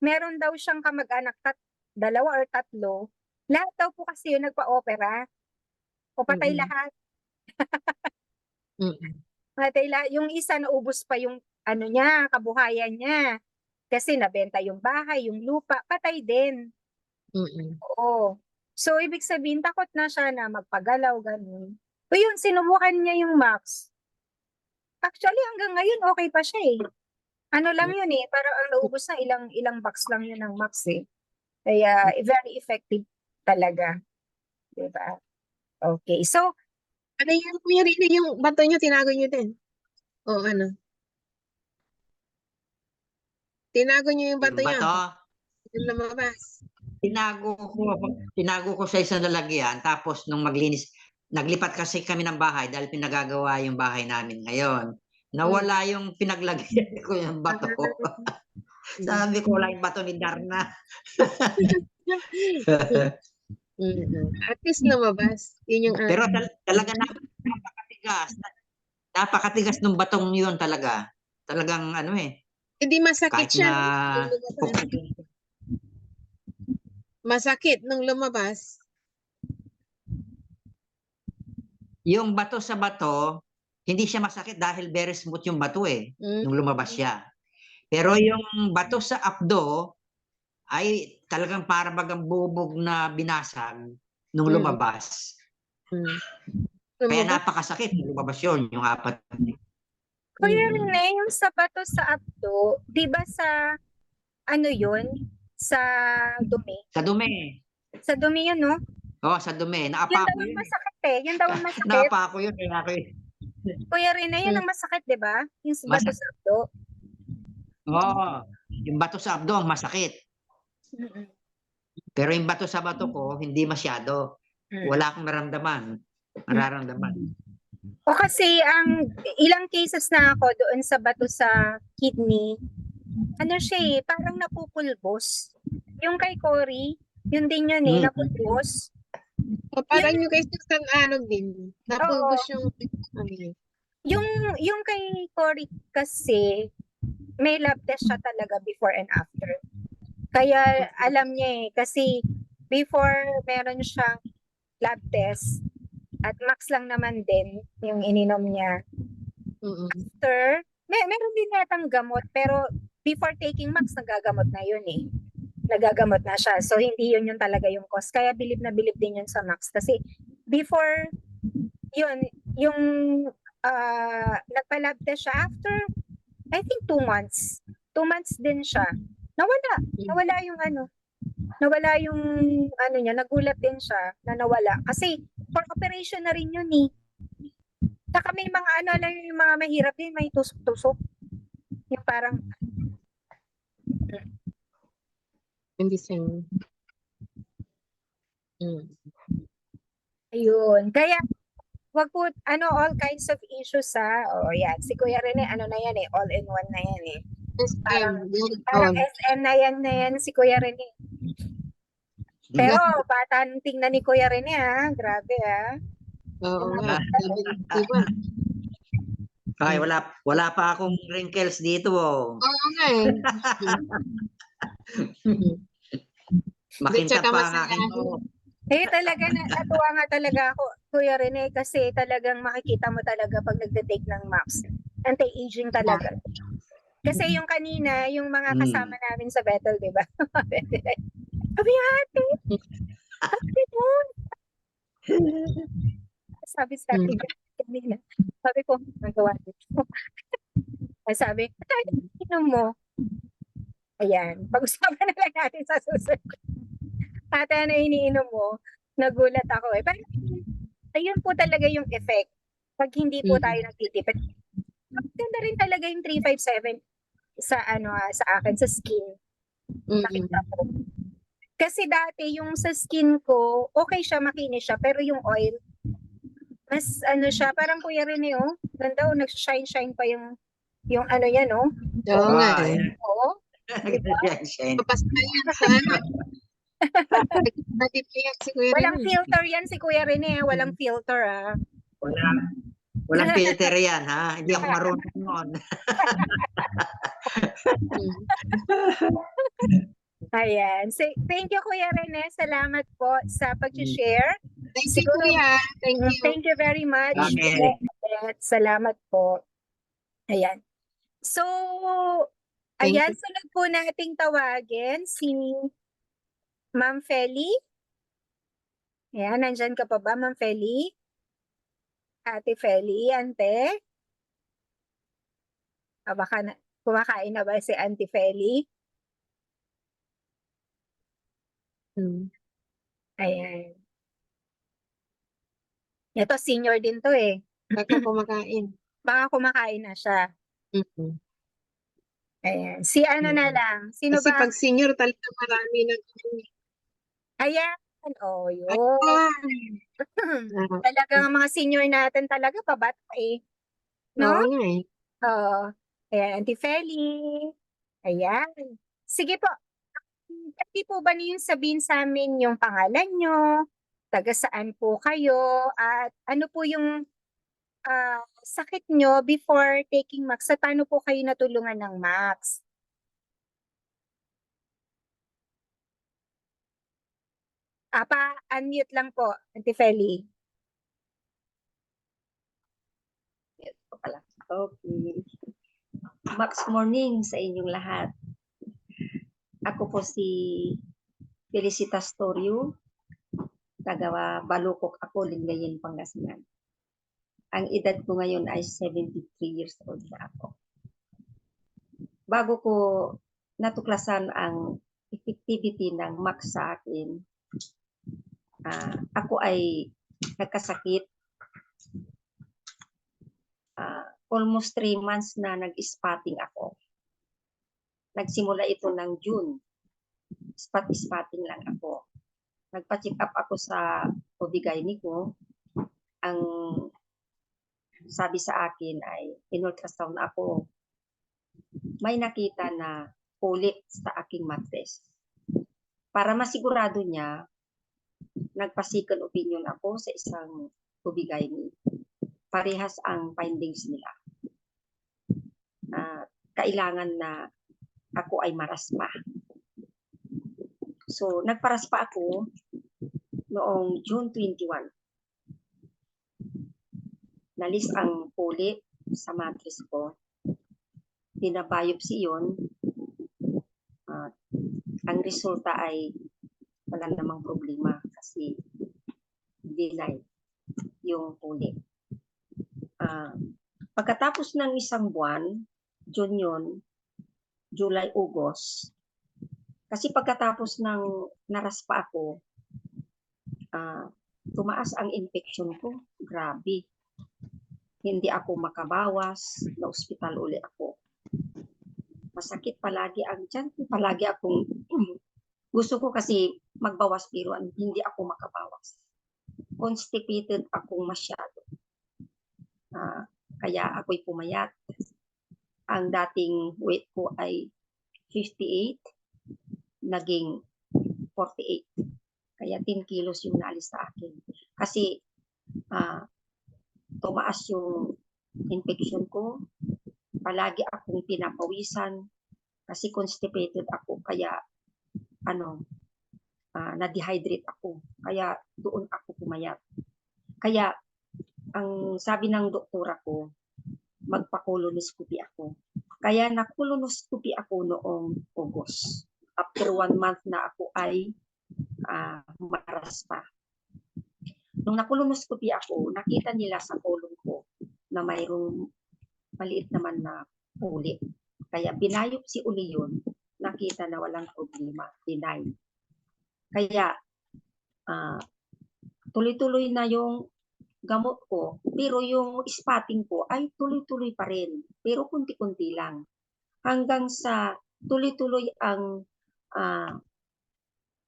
meron daw siyang kamag-anak, 2 or 3. Lahat daw po kasi yun nagpa-opera. O patay Mm-mm. lahat. Mm-mm. Patay lahat. Yung isa naubos pa yung niya, kabuhayan niya. Kasi nabenta yung bahay, yung lupa, patay din. Mm-mm. Oo. So, ibig sabihin, takot na siya na magpagalaw, ganun. So, yun, sinubukan niya yung Max. Actually, hanggang ngayon, okay pa siya eh. Ano lang yun eh, parang ang naubos na ilang box lang yun ng Max eh. Kaya, very effective talaga. Diba? Okay. So, Ano yan, Kuya Rene, yung bato nyo, tinago nyo din? O ano? Tinago nyo yung bato Yung nyo? bato, Yung lumabas? tinago ko sa isang lalagyan, tapos nung maglinis, naglipat kasi kami ng bahay dahil pinagagawa yung bahay namin ngayon. Nawala yung pinaglagyan ko yung bato. Sabi ko, wala yung bato ni Darna. Mm-mm. At least lumabas. Yun yung Pero talaga napakatigas. Napakatigas ng batong yun talaga. Talagang hindi masakit kahit siya. na Nung lumabas. Masakit nung lumabas. yung bato sa bato, hindi siya masakit dahil very smooth yung bato Mm. nung lumabas siya. Pero yung bato sa abdo ay talagang para bagang bubog na binasag nung Mm. lumabas. Mm. Kaya Lumabas. napakasakit nung lumabas yun, yung 4. Kuya Mm. Rene, yung sa bato sa abdo, di ba sa, yun? Sa dumi? Sa dumi. Sa dumi yun, no? Oo, sa dumi. Yun Naapa daw ko ang yun. masakit eh. Yun daw ang masakit. Naapa ko yun. Kaya ako Kuya Rene, yun ang masakit, di ba? Yung sa bato sa abdo. Oo. Yung bato sa abdo ang masakit. Mm-mm. Pero yung bato sa bato ko, hindi masyado. Wala akong nararamdaman. O kasi ang ilang cases na ako doon sa bato sa kidney, siya eh, parang napupulbos. Yung kay Cory, yun din yun eh, Mm. napulbos. So, parang yung kay Susan Anog din. Napulbos yung Yung kay Cory kasi, may lab test siya talaga before and after. Kaya alam niya eh, kasi before meron siyang lab test, at max lang naman din yung ininom niya. Mm-mm. After, meron din yatang gamot, pero before taking max, nagagamot na yun eh. Nagagamot na siya. So, hindi yun yung talaga yung cause. Kaya bilib na bilib din yun sa max. Kasi before, yun, yung nagpa-lab test siya after, I think 2 months. 2 months din siya. Nawala yung nawala yung niya, nagulat din siya na nawala. Kasi for operation na rin yun eh. Saka may mga yung mga mahirap din, may tusok-tusok. Yung parang, Hindi siya. ayun. Kaya, wag po, all kinds of issues yan. Si Kuya Rene, na yan eh, all in one na yan eh. Parang SM na yan si Kuya Rene. Pero, bata nung tingnan ni Kuya Rene grabe Oo nga. Diba? Ay, wala pa akong wrinkles dito. Oo nga eh. Makintab Tsaka pa ang masaya. aking to. Talaga natuwa nga talaga ako, Kuya Rene, kasi talagang makikita mo talaga pag nagde-take ng MAPS. Anti-aging talaga. Kasi yung kanina, yung mga kasama namin sa Bethel, di ba? Sabi ate, sabi sa akin kanina. Sabi ko, nagawa dito. Sabi, inom mo. Ayan, pag-usapan na lang natin sa susunod. Ate, ano iniinom mo? Nagulat ako eh. Pero, ayun po talaga yung effect. Pag hindi po tayo nagtitipid. Maganda rin talaga yung 357 sa sa akin, sa skin. Nakita ko. Kasi dati yung sa skin ko, okay siya, makinis siya, pero yung oil, mas ano siya, parang Kuya Rene, oh, ganda, oh, nag-shine-shine pa yung ano yan, oh. Oo nga Ah, eh. yan. Oo, diba? Yan, Shane. Papasta yan sa ano. Nagdadip yan si Kuya Walang Rene. filter yan si Kuya Rene, walang filter, ah. Walang filter yan, ha? Hindi ako marunong nun. Mm. Ayan. Thank you, Kuya Rene. Salamat po sa pag-share. Thank you, Siguro- Kuya. Thank you. Thank you very much. Okay. At salamat po. Ayan. So, Thank ayan, sunod po nating tawagin si Ma'am Feli. Ayan, nandyan ka pa ba, Ma'am Feli? Ate Feli, ante? Baka kumakain na ba si Auntie Feli? Mm. Ayan. Ito, senior din to eh. Baka kumakain. Baka kumakain na siya. Mm. Ayan. Si ano na lang? Sino Kasi ba? pag senior talaga marami na. Ayan. Oh, yun. Ah, Talagang mga senior natin talaga pabata eh. No? oo nga eh. Oo. Ayan, Auntie Feli. Ayan. Sige po. Pwede po ba niyo sabihin sa amin yung pangalan nyo, taga saan po kayo, at ano po yung sakit nyo before taking Max? At paano po kayo natulungan ng Max? Pa-unmute lang po, Auntie Feli. Ito pala. Okay. Max morning sa inyong lahat. Ako po si Felicitas Torio, taga Balukok ako, Lingayen, Pangasinan. Ang edad ko ngayon ay 73 years old na ako. Bago ko natuklasan ang effectivity ng Max sa akin, ako ay nagkasakit. Almost 3 months na nag-spotting ako. Nagsimula ito ng June. Spotting lang ako. Nagpa-check up ako sa OB-GYN ko. Ang sabi sa akin ay in-ultrasound ako. May nakita na ulit sa aking mattress. Para masigurado niya, nagpa-second opinion ako sa isang OB-GYN. Parehas ang findings nila. Kailangan na ako ay maraspa. So, nagparaspa ako noong June 21. Nalis ang puli sa mattress ko. Pinabiopsy yun. Ang resulta ay wala namang problema kasi denied yung puli. Pagkatapos ng isang buwan, June yun, July, August, kasi pagkatapos ng naraspa ako, tumaas ang infection ko. Grabe. Hindi ako makabawas. Na ospital uli ako. Masakit palagi ang tiyan. Palagi akong gusto ko kasi magbawas pero hindi ako makabawas. Constipated akong masyado. Kaya ako'y pumayat. Ang dating weight ko ay 58, naging 48. Kaya 10 kilos yung naalis sa akin. Kasi tumaas yung infection ko. Palagi akong pinapawisan kasi constipated ako. Kaya na-dehydrate ako. Kaya doon ako pumayat. Kaya ang sabi ng doktora ko, magpa-colonoscopy ako. Kaya na-colonoscopy ako noong August. After 1 month na ako ay maraspa. Nung na-colonoscopy ako, nakita nila sa colon ko na mayroong maliit naman na uli. Kaya binayopsy uli yun, nakita na walang problema, denied. Kaya tuloy-tuloy na yung gamot ko, pero yung spotting ko ay tuloy-tuloy pa rin, pero kunti-kunti lang. Hanggang sa tuloy-tuloy ang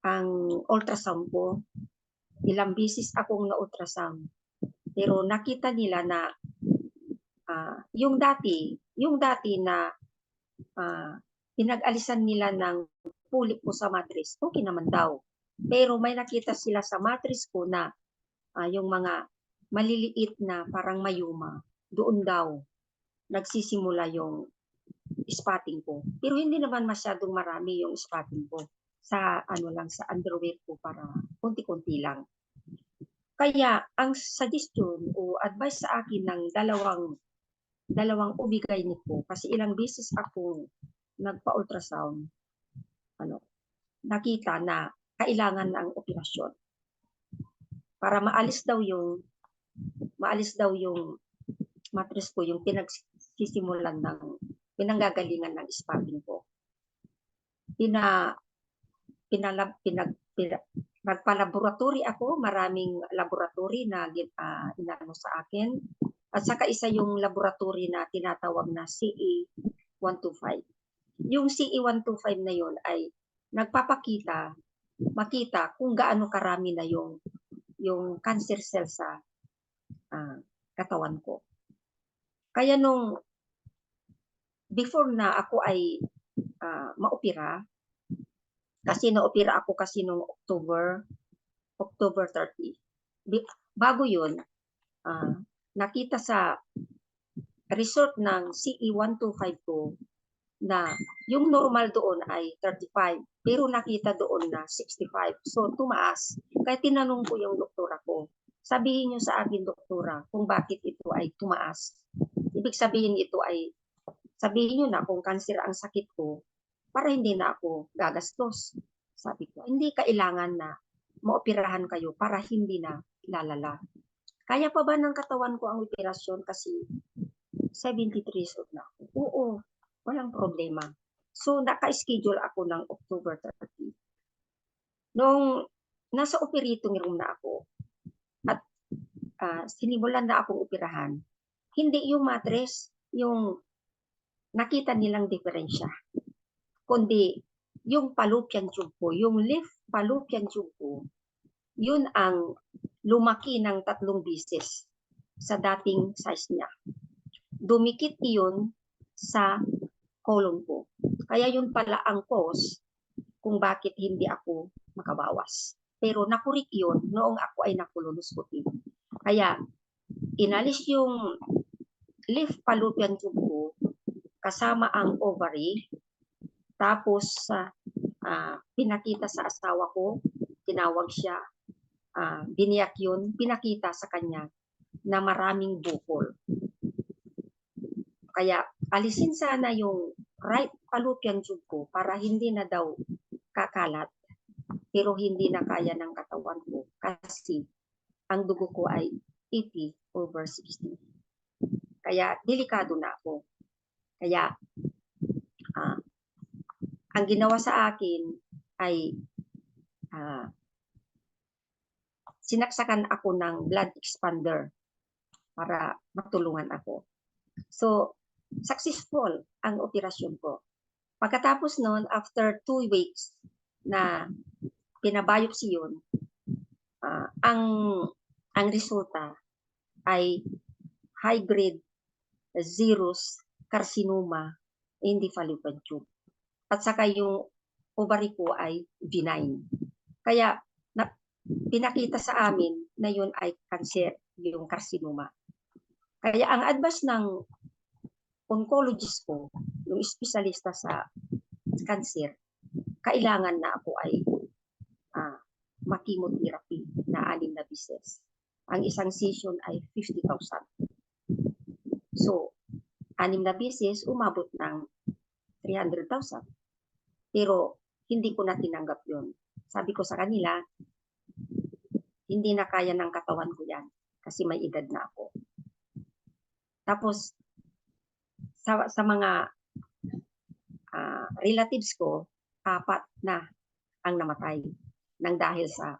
ang ultrasound ko. Ilang bisis akong na-ultrasound. Pero nakita nila na yung dati na pinag-alisan nila ng pulip ko sa mattress, okay naman daw. Pero may nakita sila sa mattress ko na yung mga maliliit na parang mayuma, doon daw nagsisimula yung spotting ko. Pero hindi naman masyadong marami yung spotting ko. Sa sa underwear ko para konti-konti lang. Kaya ang suggestion o advice sa akin ng dalawang OB-GYN ko, kasi ilang beses akong nagpa-ultrasound, nakita na kailangan ng operasyon para maalis daw yung mattress ko, yung pinagsisimulan ng pinanggagalingan ng spotting ko. Nagpa-laboratory ako, maraming laboratory na inano sa akin. At saka isa yung laboratory na tinatawag na CE125. Yung CE125 na yun ay makita kung gaano karami na yung cancer cell sa katawan ko. Kaya nung before na ako ay maopera, kasi naopera ako nung October 30. Bago yun, nakita sa result ng CE125 ko na yung normal doon ay 35, pero nakita doon na 65. So tumaas. Kaya tinanong ko yung doktora ko, sabihin niyo sa akin, doktora, kung bakit ito ay tumaas. Ibig sabihin sabihin niyo na kung cancer ang sakit ko, para hindi na ako gagastos. Sabi ko, hindi kailangan na maoperahan kayo para hindi na lalala. Kaya pa ba ng katawan ko ang operasyon kasi 73 years old na ako? Oo, walang problema. So, naka-schedule ako ng October 30. Nung nasa operating room na ako at sinimulan na akong operahan, hindi yung mattress, yung nakita nilang diferensya, kundi yung fallopian tube ko, yung left fallopian tube ko, yun ang lumaki ng 3 beses sa dating size niya. Dumikit iyon sa colon ko. Kaya yun pala ang cause kung bakit hindi ako makabawas. Pero nakurik yun noong ako ay nakolonoscopy. Kaya inalis yung left fallopian tube ko kasama ang ovary. Tapos pinakita sa asawa ko, tinawag siya, biniyak yun, pinakita sa kanya na maraming bukol. Kaya alisin sana yung right fallopian tube ko para hindi na daw kakalat, pero hindi na kaya ng katawan ko kasi ang dugo ko ay 80/60. Kaya delikado na ako. Kaya ang ginawa sa akin ay sinaksakan ako ng blood expander para matulungan ako. So, successful ang operasyon ko. Pagkatapos noon, after 2 weeks na pinabiopsy yun, ang resulta ay high-grade serous carcinoma in the fallopian tube. At saka yung ovary ko ay benign. Kaya pinakita sa amin na yun ay cancer, yung carcinoma. Kaya ang advice ng oncologist ko, yung espesyalista sa cancer, kailangan na ako ay ma-chemotherapy na 6 na beses. Ang isang session ay 50,000. So, 6 na beses, umabot ng 300,000. Pero, hindi ko na tinanggap yun. Sabi ko sa kanila, hindi na kaya ng katawan ko yan kasi may edad na ako. Tapos, sa mga relatives ko, 4 na ang namatay nang dahil sa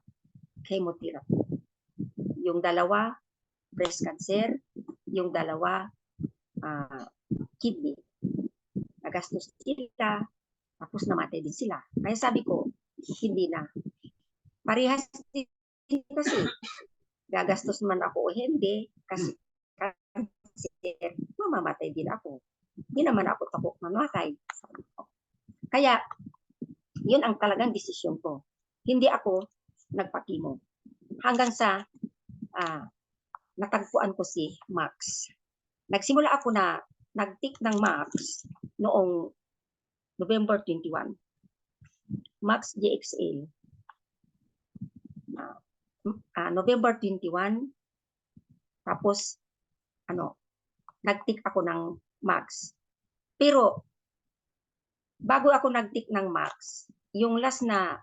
chemotherapy. Yung 2, breast cancer, yung 2, kidney. Nagastos sila, tapos namatay din sila. Kaya sabi ko, hindi na. parehas din kasi. Gagastos man ako o hindi, kasi mamamatay din ako. Hindi naman ako takot mamatay. Sabi ko. Kaya, yun ang talagang desisyon ko. Hindi ako nagpakimo. Hanggang sa natagpuan ko si Max. Nagsimula ako na nag-take ng Max noong November 21. Max GXL. November 21. Tapos, nag-take ako ng Max. Pero, bago ako nag-take ng Max, yung last na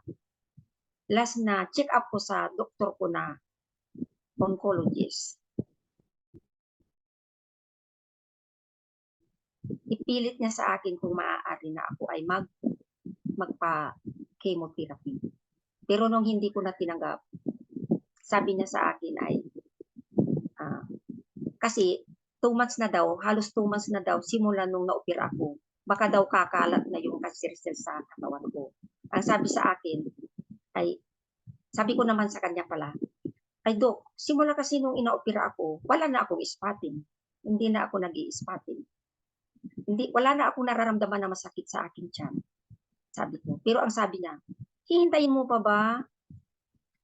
check up ko sa doktor ko na oncologist, ipilit niya sa akin kung maaari na ako ay magpa-chemotherapy. Pero nung hindi ko na tinanggap, sabi niya sa akin ay, kasi 2 months na daw, halos 2 months na daw, simula nung na-opera ako, baka daw kakalat na yung cancer cell sa katawan ko. Ang sabi sa akin ay, sabi ko naman sa kanya pala, ay Dok, simula kasi nung ina-opera ako, wala na akong spotting. Hindi na ako nag-i-spotting. Wala na akong nararamdaman na masakit sa aking tiyan. Sabi ko. Pero ang sabi niya, hihintayin mo pa ba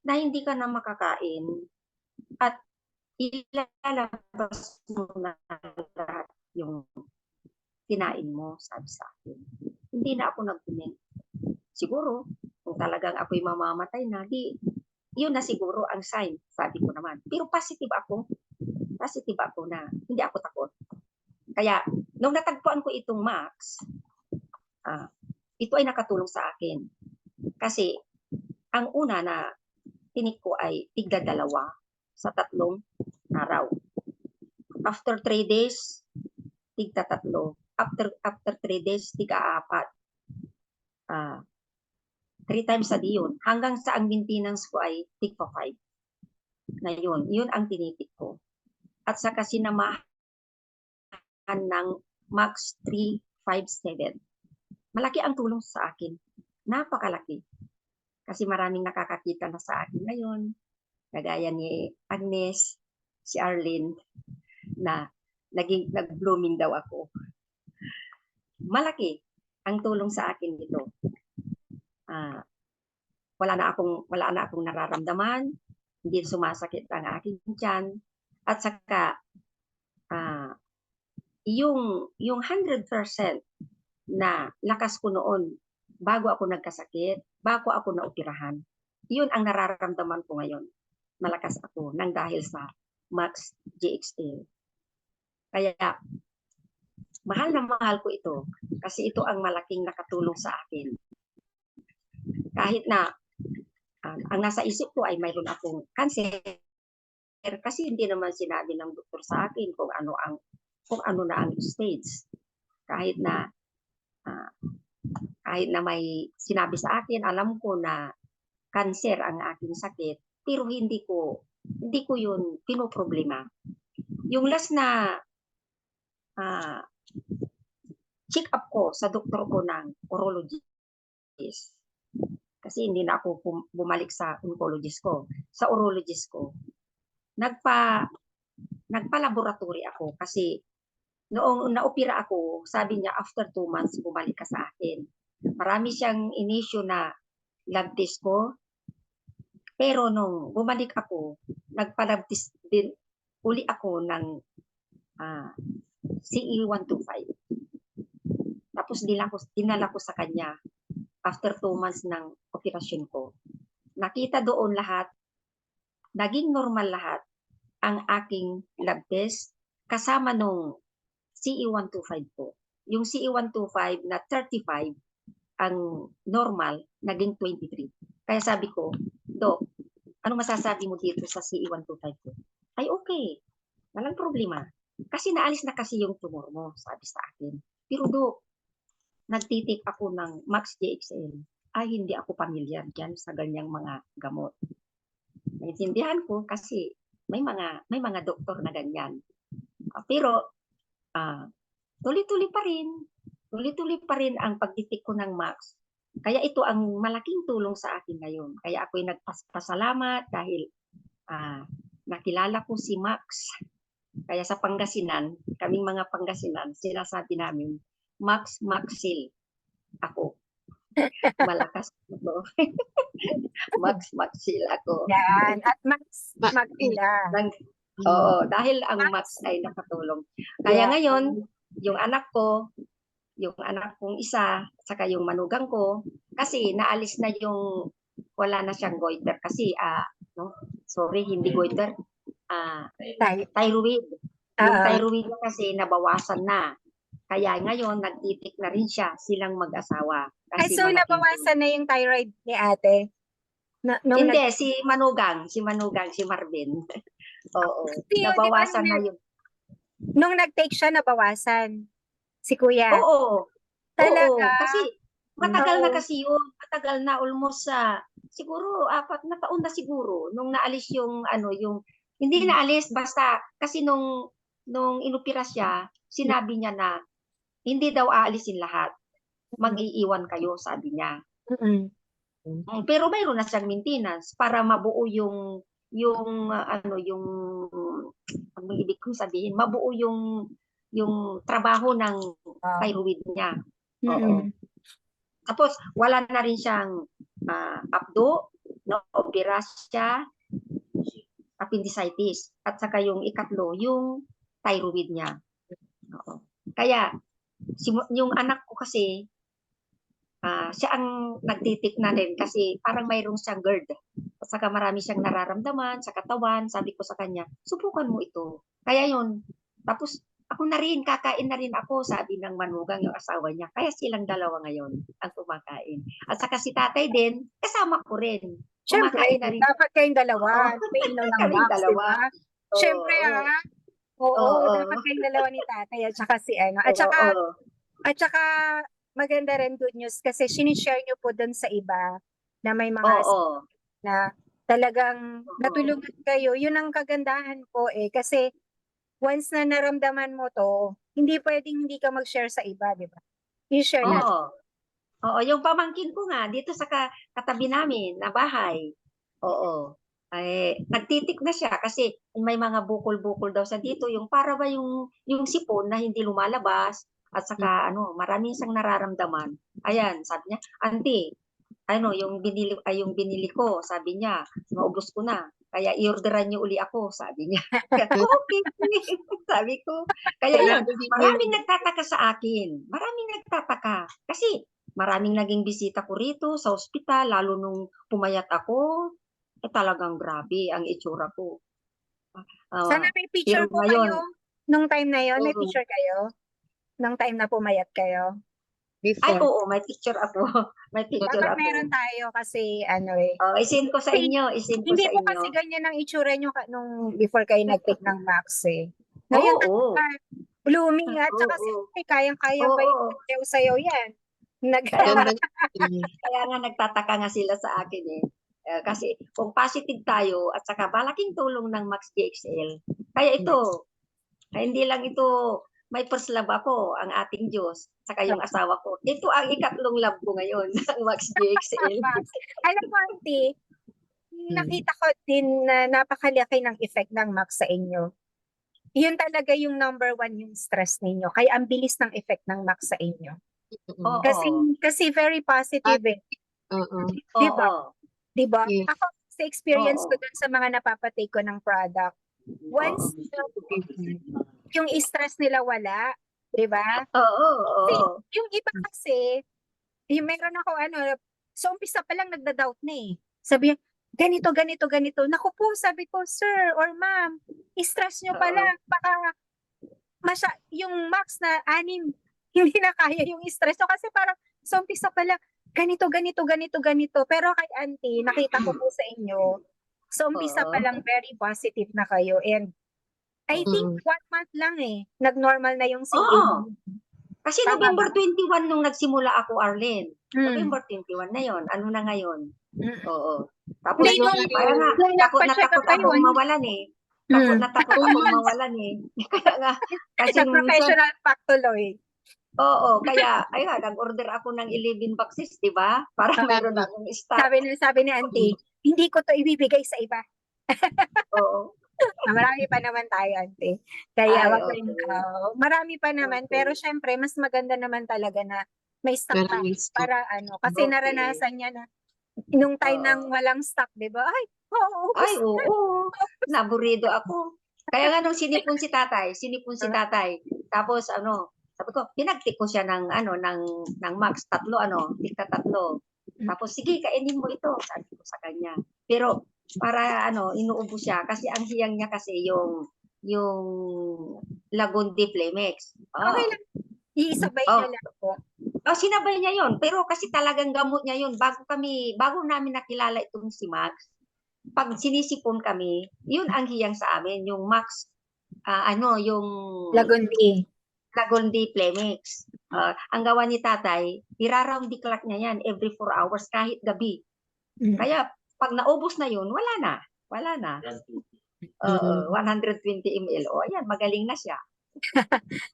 na hindi ka na makakain at ilalabas mo na lahat yung kinain mo, sabi sa akin. Hindi na ako nag-comment. Siguro, kung talagang ako'y mamamatay na, yun na siguro ang sign, sabi ko naman. Pero positive ako na hindi ako takot. Kaya, nung natagpuan ko itong Max, ito ay nakatulong sa akin. Kasi, ang una na tinik ko ay tigda 2 sa 3 araw. After 3 days, tigda 3. After 3 days, tigda 4. 3 times a day yun. Hanggang sa ang maintenance ko ay tigpa 5. Ngayon, yun ang tinitik ko. At saka sinamahan ng Max 357. Malaki ang tulong sa akin. Napakalaki. Kasi maraming nakakakita na sa akin ngayon. Kagaya ni Agnes, si Arlene, na nag-blooming daw ako. Malaki ang tulong sa akin dito. Wala na akong nararamdaman, hindi sumasakit ang aking tiyan, at saka yung 100% na lakas ko noon bago ako nagkasakit, bago ako naoperahan, yun ang nararamdaman ko ngayon. Malakas ako nang dahil sa Max GXL. Kaya mahal na mahal ko ito kasi ito ang malaking nakatulong sa akin. Kahit na ang nasa isip ko ay mayroon akong cancer, kasi hindi naman sinabi ng doktor sa akin kung ano na ang stage. Kahit na may sinabi sa akin, alam ko na cancer ang aking sakit, pero hindi ko yun pinoproblema. Yung last na check up ko sa doktor ko ng urologist, kasi hindi na ako bumalik sa oncologist ko, sa urologist ko. Nagpa-laboratory ako kasi noong naopera ako, sabi niya after 2 months bumalik ka sa akin. Marami siyang inisyu na lab test ko. Pero nung bumalik ako, nagpa-lab test din uli ako ng CE125. Tapos dinala ko sa kanya after 2 months ng operasyon ko. Nakita doon lahat, naging normal lahat ang aking lab test kasama nung CE125 ko. Yung CE125 na 35, ang normal, naging 23. Kaya sabi ko, Dok, ano masasabi mo dito sa CE125 ko? Ay okay, walang problema. Kasi naalis na kasi yung tumor mo, sabi sa akin. Pero Dok, nagtitik ako ng Max GXL. Ay hindi ako pamilyar dyan sa ganyang mga gamot. Naintindihan ko kasi may mga doktor na ganyan. Pero tuloy-tuloy pa rin ang pagtitik ko ng Max Kaya ito ang malaking tulong sa akin ngayon. Kaya ako'y nagpasalamat dahil nakilala ko si Max. Kaya sa Pangasinan, kaming mga Pangasinan, sinasabi namin, Max Maxil. Ako. Malakas ako. Max Maxil ako. Yan. At Max Magpila. Oo, dahil ang Max ay nakatulong. Kaya Yeah. ngayon, yung anak kong isa, saka yung manugang ko, kasi naalis na yung, wala na siyang goiter. Kasi, sorry, hindi goiter, thyroid. Yung thyroid niya kasi nabawasan na. Kaya ngayon, nagtitik na rin silang mag-asawa. Ay, Kasi so malaking nabawasan na yung thyroid ni ate? Hindi, si Manugang, si Marvin. Oo, nabawasan na yung... Nung nag-take siya, nabawasan. Si kuya. Oo. Talaga? Oo, kasi matagal na Oo. kasi yun. Matagal na, almost siguro 4 na taon na siguro nung naalis yung hindi naalis basta kasi nung inupira siya, sinabi niya na hindi daw aalisin lahat. Mag-iiwan kayo, sabi niya. Mm-mm. Pero mayroon na siyang maintenance para mabuo yung ang ibig kong sabihin, mabuo yung trabaho ng thyroid niya. Oo. Mm-mm. Tapos wala na rin siyang abdo, opera siya, appendicitis, at saka yung ikatlo, yung thyroid niya. Oo. Kaya yung anak ko kasi siya ang nagtitik na rin kasi parang mayroong siyang GERD. At saka marami siyang nararamdaman sa katawan. Sabi ko sa kanya, subukan mo ito. Kaya yun. Tapos ako na rin, kakain na rin ako, sabi ng manugang yung asawa niya. Kaya silang dalawa ngayon ang kumakain. At saka si tatay din, kasama ko rin. Siyempre, Kumakain na rin. dapat kayong dalawa. Oo. Painom ng Kaming Max, dalawa. diba? Siyempre, Oo, dapat kayong dalawa ni tatay at saka si ano. At saka, maganda rin good news kasi sinishare nyo po dun sa iba na may mga na talagang natulungan kayo. Yun ang kagandahan po kasi once na naramdaman mo to, hindi pwedeng hindi ka mag-share sa iba, di ba? I-share natin. Oo, yung pamangkin ko nga dito sa katabi namin na bahay. Oo. Ay, nagtitik na siya kasi may mga bukol-bukol daw sa dito, yung para ba yung sipon na hindi lumalabas at saka maraming siyang nararamdaman. Ayan, sabi niya, "Auntie, yung binili ko," sabi niya, "maubos ko na. Kaya i-orderan niyo uli ako," sabi niya. Okay, sabi ko. Kaya yun, maraming nagtataka sa akin. Maraming nagtataka. Kasi maraming naging bisita ko rito sa ospital, lalo nung pumayat ako, talagang grabe ang itsura ko. Sana may picture pero po ngayon, kayo. Nung time na yon, may Oo. picture kayo? Nung time na pumayat kayo? Ay, oo, may picture ako. May picture Dapat ako. meron tayo kasi Isin ko sa inyo, hindi po kasi ganyan ang itsura nyo nung before kayo nag-take ng Max Ngayon, Oo. blooming at saka Oo. kayang-kaya pa Oo. yung sayo yan. Kaya nga nagtataka nga sila sa akin kasi kung positive tayo at saka malaking tulong ng Max GXL. Kaya ito, hindi lang ito, may first love ako, ang ating Diyos, saka yung asawa ko. Ito ang ikatlong love ko ngayon, ang Max GXL. Alam mo, auntie, nakita ko din na napakalaki ng effect ng Max sa inyo. Yun talaga yung number 1 yung stress ninyo. Kaya ang bilis ng effect ng Max sa inyo. Oo. Kasi very positive Oo. Diba? Yes. Ako, sa experience Oo. ko dun sa mga napapatake ko ng product, once yung stress nila wala, diba? Oo. Yung iba kasi, yung meron ako so umpisa pa lang nagda-doubt na Sabi niya, ganito. Naku po, sabi ko, sir or ma'am, stress nyo pala. Baka yung Max na 6, hindi na kaya yung stress nyo. Kasi parang sa umpisa pa lang, ganito. Pero kay auntie, nakita ko po sa inyo, sa umpisa pa lang very positive na kayo. And I think 1 month lang nag-normal na yung CA. Kasi November 21 nung nagsimula ako, Arlene. November November 21 na yon. Ano na ngayon? Oo. Tapos Hindi, parang nga, takot na takot akong mawalan Takot na takot akong mawalan Kaya nga, kasi Nag-professional pack tuloy. Oo, kaya ayun, nag-order ako ng 11 boxes, 'di ba? Para meron akong stock. Sabi ni auntie, hindi ko to ibibigay sa iba. Oo. Marami pa naman tayo, auntie. Kaya Ay, wag okay. kayong, marami pa naman, Okay. pero syempre mas maganda naman talaga na may stock ka Maraming stock. para ano, kasi Okay. naranasan niya na nung time ng Oo. walang stock, 'di ba? Ay, mauubos Ay, oo. Naburido ako. Kaya nga nung sinipon si tatay. Tapos ano, sabi ko, pinagtik ko siya ng ano, ng max, tigta tatlo. Tapos, sige, kainin mo ito, sabi ko sa kanya. Pero, para ano, inuubos siya, kasi ang hiyang niya kasi yung Lagundi Flamex. Okay Oh, lang. Iisabay oh, niyo lang po. sinabay niya yon. Pero kasi talagang gamot niya yon. Bago namin nakilala itong si Max, pag sinisipon kami, yun ang hiyang sa amin, yung Max, yung Lagundi. Lagundi Flemix. Ang gawa ni tatay, iraround the clock niya yan every 4 hours kahit gabi. Mm. Kaya pag naubos na yun, wala na. Wala na. 120 ml. O ayan, magaling na siya.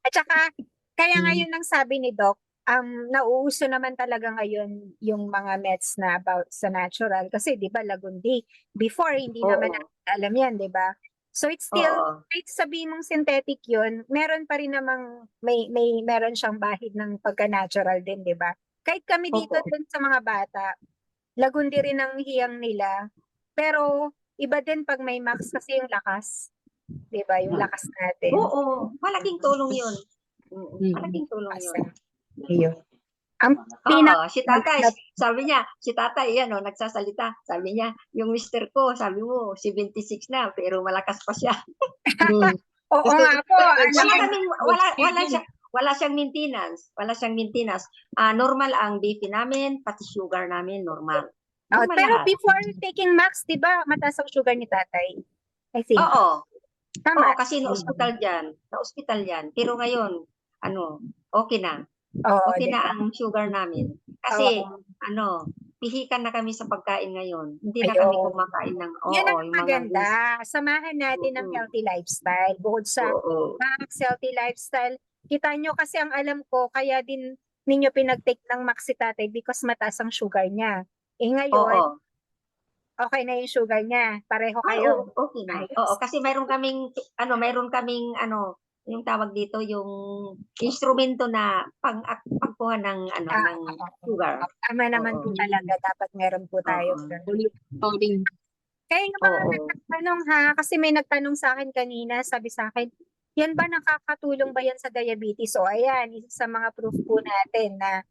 At saka, kaya ngayon ang sabi ni Doc, nauuso naman talaga ngayon yung mga meds na about sa natural. Kasi di ba Lagundi, before hindi naman Oo. natin alam yan, di ba? So it's still, Oo. kahit sabihin mong synthetic yun, meron pa rin namang, meron siyang bahid ng pagka-natural din, di ba? Kahit kami dito Opo. din sa mga bata, Lagundi rin ang hiyang nila. Pero, iba din pag may max kasi yung lakas. Di ba? Yung lakas natin. Oo. Malaking tulong yun. Malaking tulong yun. Ayun. Ang Oo, si tatay, si tatay, yan o, nagsasalita. Sabi niya, yung mister ko, sabi mo, 76 na, pero malakas pa siya. Oo nga po. Wala siyang maintenance. Normal ang BP namin, pati sugar namin, normal. Normal Pero lahat. before taking max, di ba, mataas ang sugar ni tatay? I think. Oo. Tama. Oo, kasi na-hospital yan. Pero ngayon, okay na. Oo, Okay di ba? na ang sugar namin. Kasi, Oo. pihikan na kami sa pagkain ngayon. Hindi na Ayun. kami kumakain ng, Yan ang yung mga maganda. Samahan natin ng healthy lifestyle. Bukod sa Oo. max, healthy lifestyle, kita nyo kasi ang alam ko, kaya din ninyo pinag-take ng max si tatay because mataas ang sugar niya. Ngayon, Oo. okay na yung sugar niya. Pareho Ay, kayo. okay na. Ayos. Oo, kasi mayroon kaming, yung tawag dito, yung instrumento na pagkuha ng, ng sugar. Tama naman po talaga. Dapat meron po tayo. Kaya yung mga Oo. nagtatanong ha, kasi may nagtanong sa akin kanina, sabi sa akin, yan ba nakakatulong ba yan sa diabetes? O ayan, isa sa mga proof po natin na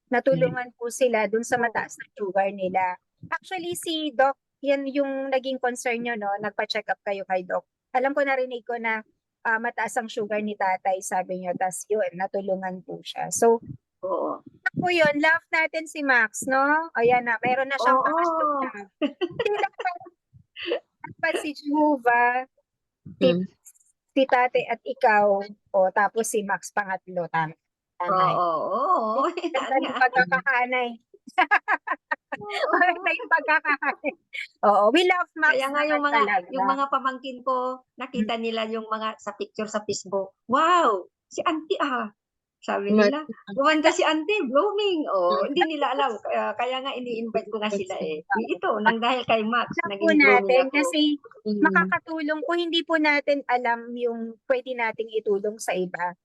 natulungan po sila dun sa mataas na sugar nila. Actually, si Doc, yan yung naging concern nyo, no? Nagpa-check up kayo kay Doc. Alam ko, narinig ko na mataas ang sugar ni tatay, sabi nyo, tas yun, natulungan po siya. So, Oo. po yun, love natin si Max, no? Ayan na, meron na siyang pangatlong Oo. love. Hindi dapat si Jehovah, si tate at ikaw, o tapos si Max pangatlo, tama. Oo. Ganda ng pagkakahanay. Maganda yung pagkakahanay. Oo, we love Max Kaya nga naman talaga. yung mga pamangkin ko, nakita nila yung mga sa picture sa Facebook. Wow, si auntie Sabi nila, gumanda si auntie, blooming. Hindi nila alam. Kaya nga ini-invite ko nga sila eh. Ito, nang dahil kay Max, Alam po naging blooming natin ako. kasi makakatulong kung hindi po natin alam yung pwede nating itulong sa iba.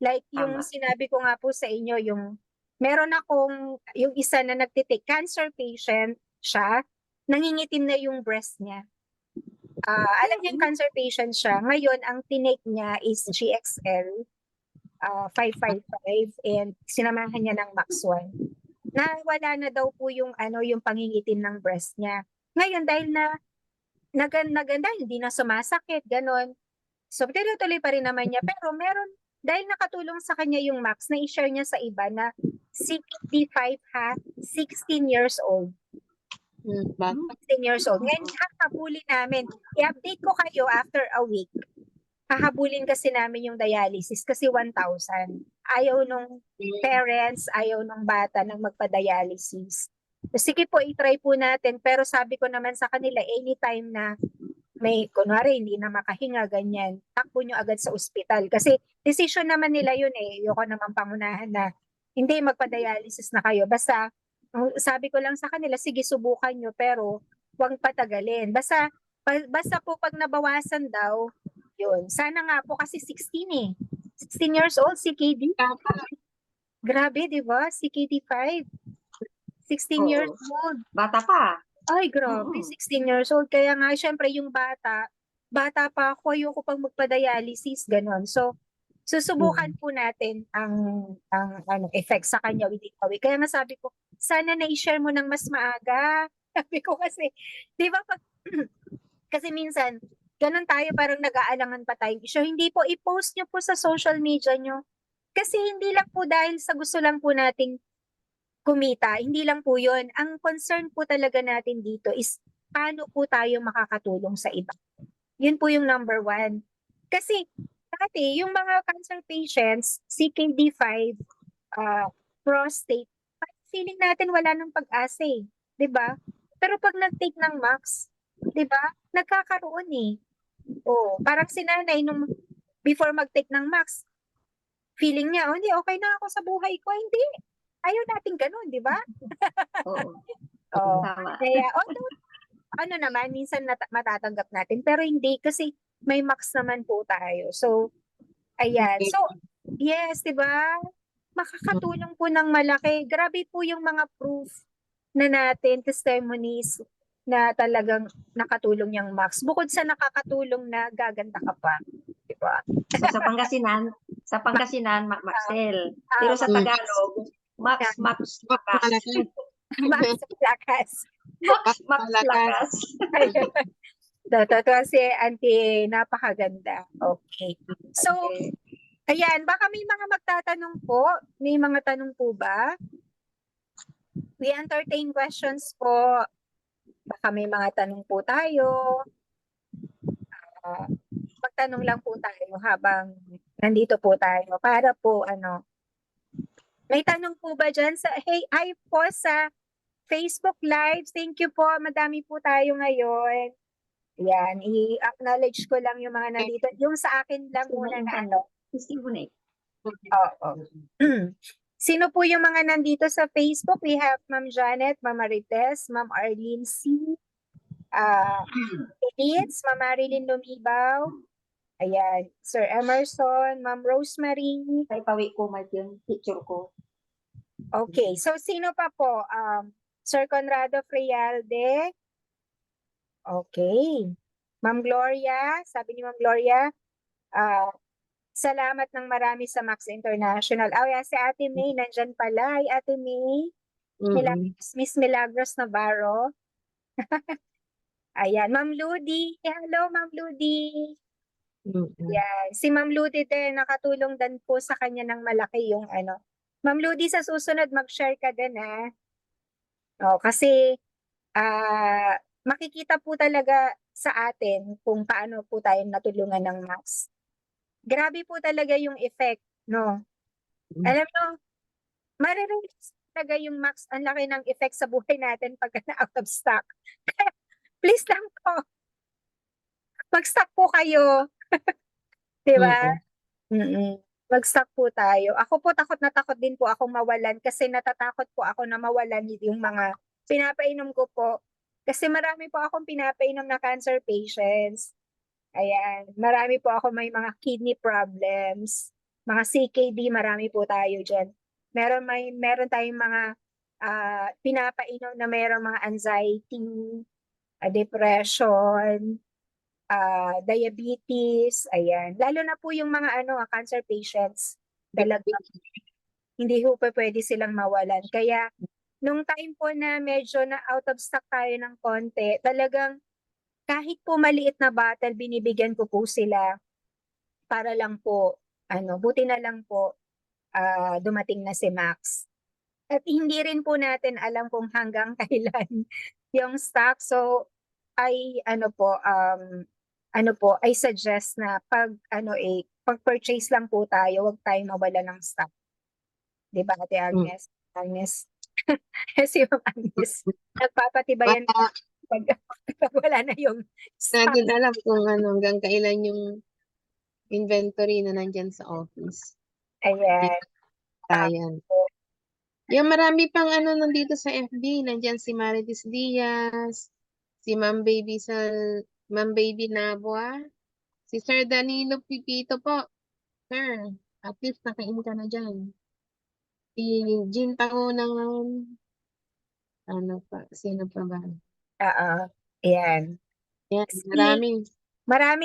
Like yung Tama. sinabi ko nga po sa inyo, yung meron akong, yung isa na nagtitake, cancer patient siya, nangingitim na yung breast niya. Alam niyo yung cancer patient siya, ngayon ang tinake niya is GXL 555 and sinamahan niya ng Max 1. Wala na daw po yung yung pangingitim ng breast niya. Ngayon dahil naganda, hindi na sumasakit, ganon. So tuloy pa rin naman niya, pero meron, dahil nakatulong sa kanya yung Max, na i-share niya sa iba na 65 16 years old. 16 years old. Ngayon, hahabulin namin. I-update ko kayo after a week. Hahabulin kasi namin yung dialysis kasi 1,000. Ayaw nung parents, ayaw nung bata nang magpa-dialysis. Sige po, i-try po natin. Pero sabi ko naman sa kanila, anytime na may kunwari hindi na makahinga, ganyan, takbo nyo agad sa ospital. Kasi decision naman nila yun eh. Ayoko naman pangunahan na hindi magpa-dialysis na kayo. Basta, sabi ko lang sa kanila, sige subukan nyo pero huwag patagalin. Basta po pag nabawasan daw, yun. Sana nga po kasi 16 eh. 16 years old si KD. Grabe, di ba? Si KD5. 16 years Oo. old. Bata pa. Ay, grabe, Oo. 16 years old. Kaya nga, syempre, yung bata pa ako, ayoko pang magpa-dialysis, ganon. So, susubukan po natin ang effect sa kanya within a week. Kaya nga sabi ko, sana na-share mo ng mas maaga. Sabi ko kasi, di ba pag, kasi minsan, ganon tayo, parang nag-aalangan pa tayong issue. Hindi po, i-post nyo po sa social media nyo. Kasi hindi lang po dahil sa gusto lang po nating kumita, hindi lang po yun. Ang concern po talaga natin dito is paano po tayo makakatulong sa iba. Yun po yung number one. Kasi dati, yung mga cancer patients, CKD5, prostate, feeling natin wala nang pag-asa eh. 'Di ba? Pero pag nag-take ng MAX, 'di ba? Nagkakaroon eh. Oh, parang si nanay nung before mag-take ng MAX, feeling niya, oh, hindi, okay na ako sa buhay ko. Hindi. Ayaw natin ganun, di ba? Oo. Oh, Tama. kaya, although, ano naman, minsan matatanggap natin, pero hindi, kasi may max naman po tayo. So, ayan. So, yes, di ba? Makakatulong po ng malaki. Grabe po yung mga proof na natin, testimonies, na talagang nakatulong yung max. Bukod sa nakakatulong na gaganda ka pa. Di ba? So, sa Pangasinan, Maxel. Pero sa Tagalog, Max Lakas. Max lakas. Max Lakas. Totoo si Auntie, napakaganda. Okay. So, ayan, baka may mga magtatanong po. May mga tanong po ba? We entertain questions po. Baka may mga tanong po tayo. Magtanong lang po tayo habang nandito po tayo. Para po, may tanong po ba dyan? Hi po sa Facebook Live. Thank you po. Madami po tayo ngayon. Yan, i-acknowledge ko lang yung mga nandito. Yung sa akin lang muna na Oo. Sino po yung mga nandito sa Facebook? We have Ma'am Janet, Ma'am Marites, Ma'am Arlene C. Edith, Ma'am Marilyn Lumibaw. Ayan, Sir Emerson, Ma'am Rosemary. Ay, pawi ko, Mike, yung picture ko. Okay, so sino pa po? Sir Conrado Frialde. Okay. Ma'am Gloria, sabi ni Ma'am Gloria, salamat ng marami sa Max International. Yeah, si Ate May, nandyan pala. Ay, Ate May. Miss Milagros Navarro. Ayan, Ma'am Ludi. Hello, Ma'am Ludi. Yan. Si Ma'am Ludi din, nakatulong din po sa kanya ng malaki yung Ma'am Ludi, sa susunod mag-share ka din kasi makikita po talaga sa atin kung paano po tayo natulungan ng Max. Grabe po talaga yung effect, no? Alam mo, marirealize talaga yung Max, ang laki ng effect sa buhay natin pagka na-out of stock. Please lang po, mag-stock po kayo. Diba? Mag-stock po tayo. Ako po takot na takot din po ako mawalan kasi natatakot po ako na mawalan yung mga pinapainom ko po. Kasi marami po akong pinapainom na cancer patients. Ayan, marami po ako may mga kidney problems, mga CKD, marami po tayo dyan. Meron tayong mga pinapainom na meron mga anxiety, depression, diabetes, ayan. Lalo na po yung mga cancer patients, talagang hindi po pwede silang mawalan. Kaya nung time po na medyo na out of stock tayo ng konti, talagang kahit po maliit na bottle, binibigyan ko po sila para lang po, buti na lang po dumating na si Max. At hindi rin po natin alam kung hanggang kailan yung stock. So, I suggest na pag-purchase lang po tayo, huwag tayong mawala ng stock. Di ba, Ate Agnes? Agnes? Si Ma'am Agnes. Nagpapatibayan pag, pag wala na yung stock. Natin alam kung ano, hanggang kailan yung inventory na nandyan sa office. Ayan. Ayan. Yung marami pang ano nandito sa FB. Nandyan si Marites Diaz, si Ma'am Baby Nabua, si Sir Danilo Pipito po. Sir, at least nakain ka na dyan. Si Jean Tangunan, ano pa, sino pa ba? Oo. Ayan. Yan, Si- marami.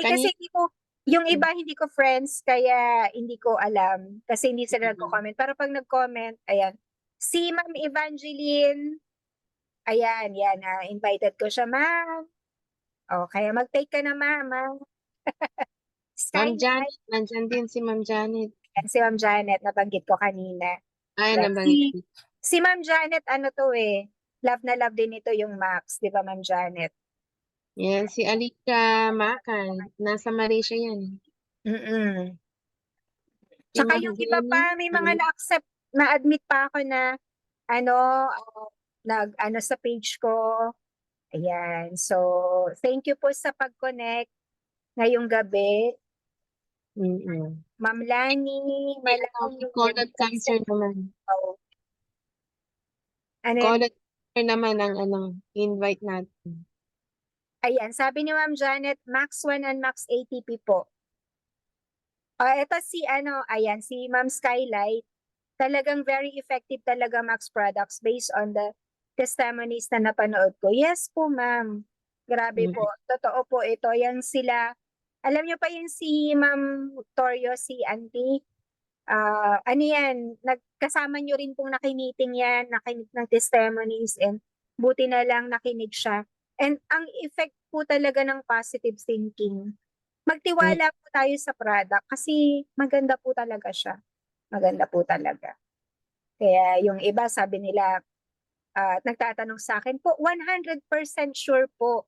kasi Kanina, hindi ko, yung iba hindi ko friends, kaya hindi ko alam. Kasi hindi sila Mm. nagko-comment. Pero pag nag-comment, ayan. Si Ma'am Evangeline, ayan, yan. Invited ko siya, ma'am. O, kaya mag-take ka na, ma'am. Ma'am Skyline. Janet, nandyan din si Ma'am Janet. Yan, si Ma'am Janet, nabanggit ko kanina. Ay, Yan, nabanggit. si Ma'am Janet, ano to love na love din ito yung Max, di ba Ma'am Janet? Yan, si Alika Makan. Nasa Malaysia yan. Mm-mm. Si Tsaka Ma'am yung iba Jenny, pa, may mga na-accept, na-admit pa ako na, ano, nag-ano sa page ko. Ayan. So, thank you po sa pag-connect ngayong gabi. Mm-mm. Ma'am Lani, Si Colot Cancer naman. Ano yun? Colot Cancer naman ang invite natin. Ayan, sabi ni Ma'am Janet, Max 1 and Max ATP po. Ito si ayan, si Ma'am Skylight. Talagang very effective talaga Max products based on the testimonies na napanood ko. Yes po, ma'am. Grabe po. Totoo po ito. Yan sila. Alam niyo pa yun si Ma'am Torio, si Auntie. Ano yan, nagkasama niyo rin pong nakimiting yan, nakinig ng testimonies, and buti na lang nakinig siya. And ang effect po talaga ng positive thinking, magtiwala po tayo sa product kasi maganda po talaga siya. Maganda po talaga. Kaya yung iba sabi nila, nagtatanong sa akin po, 100% sure po.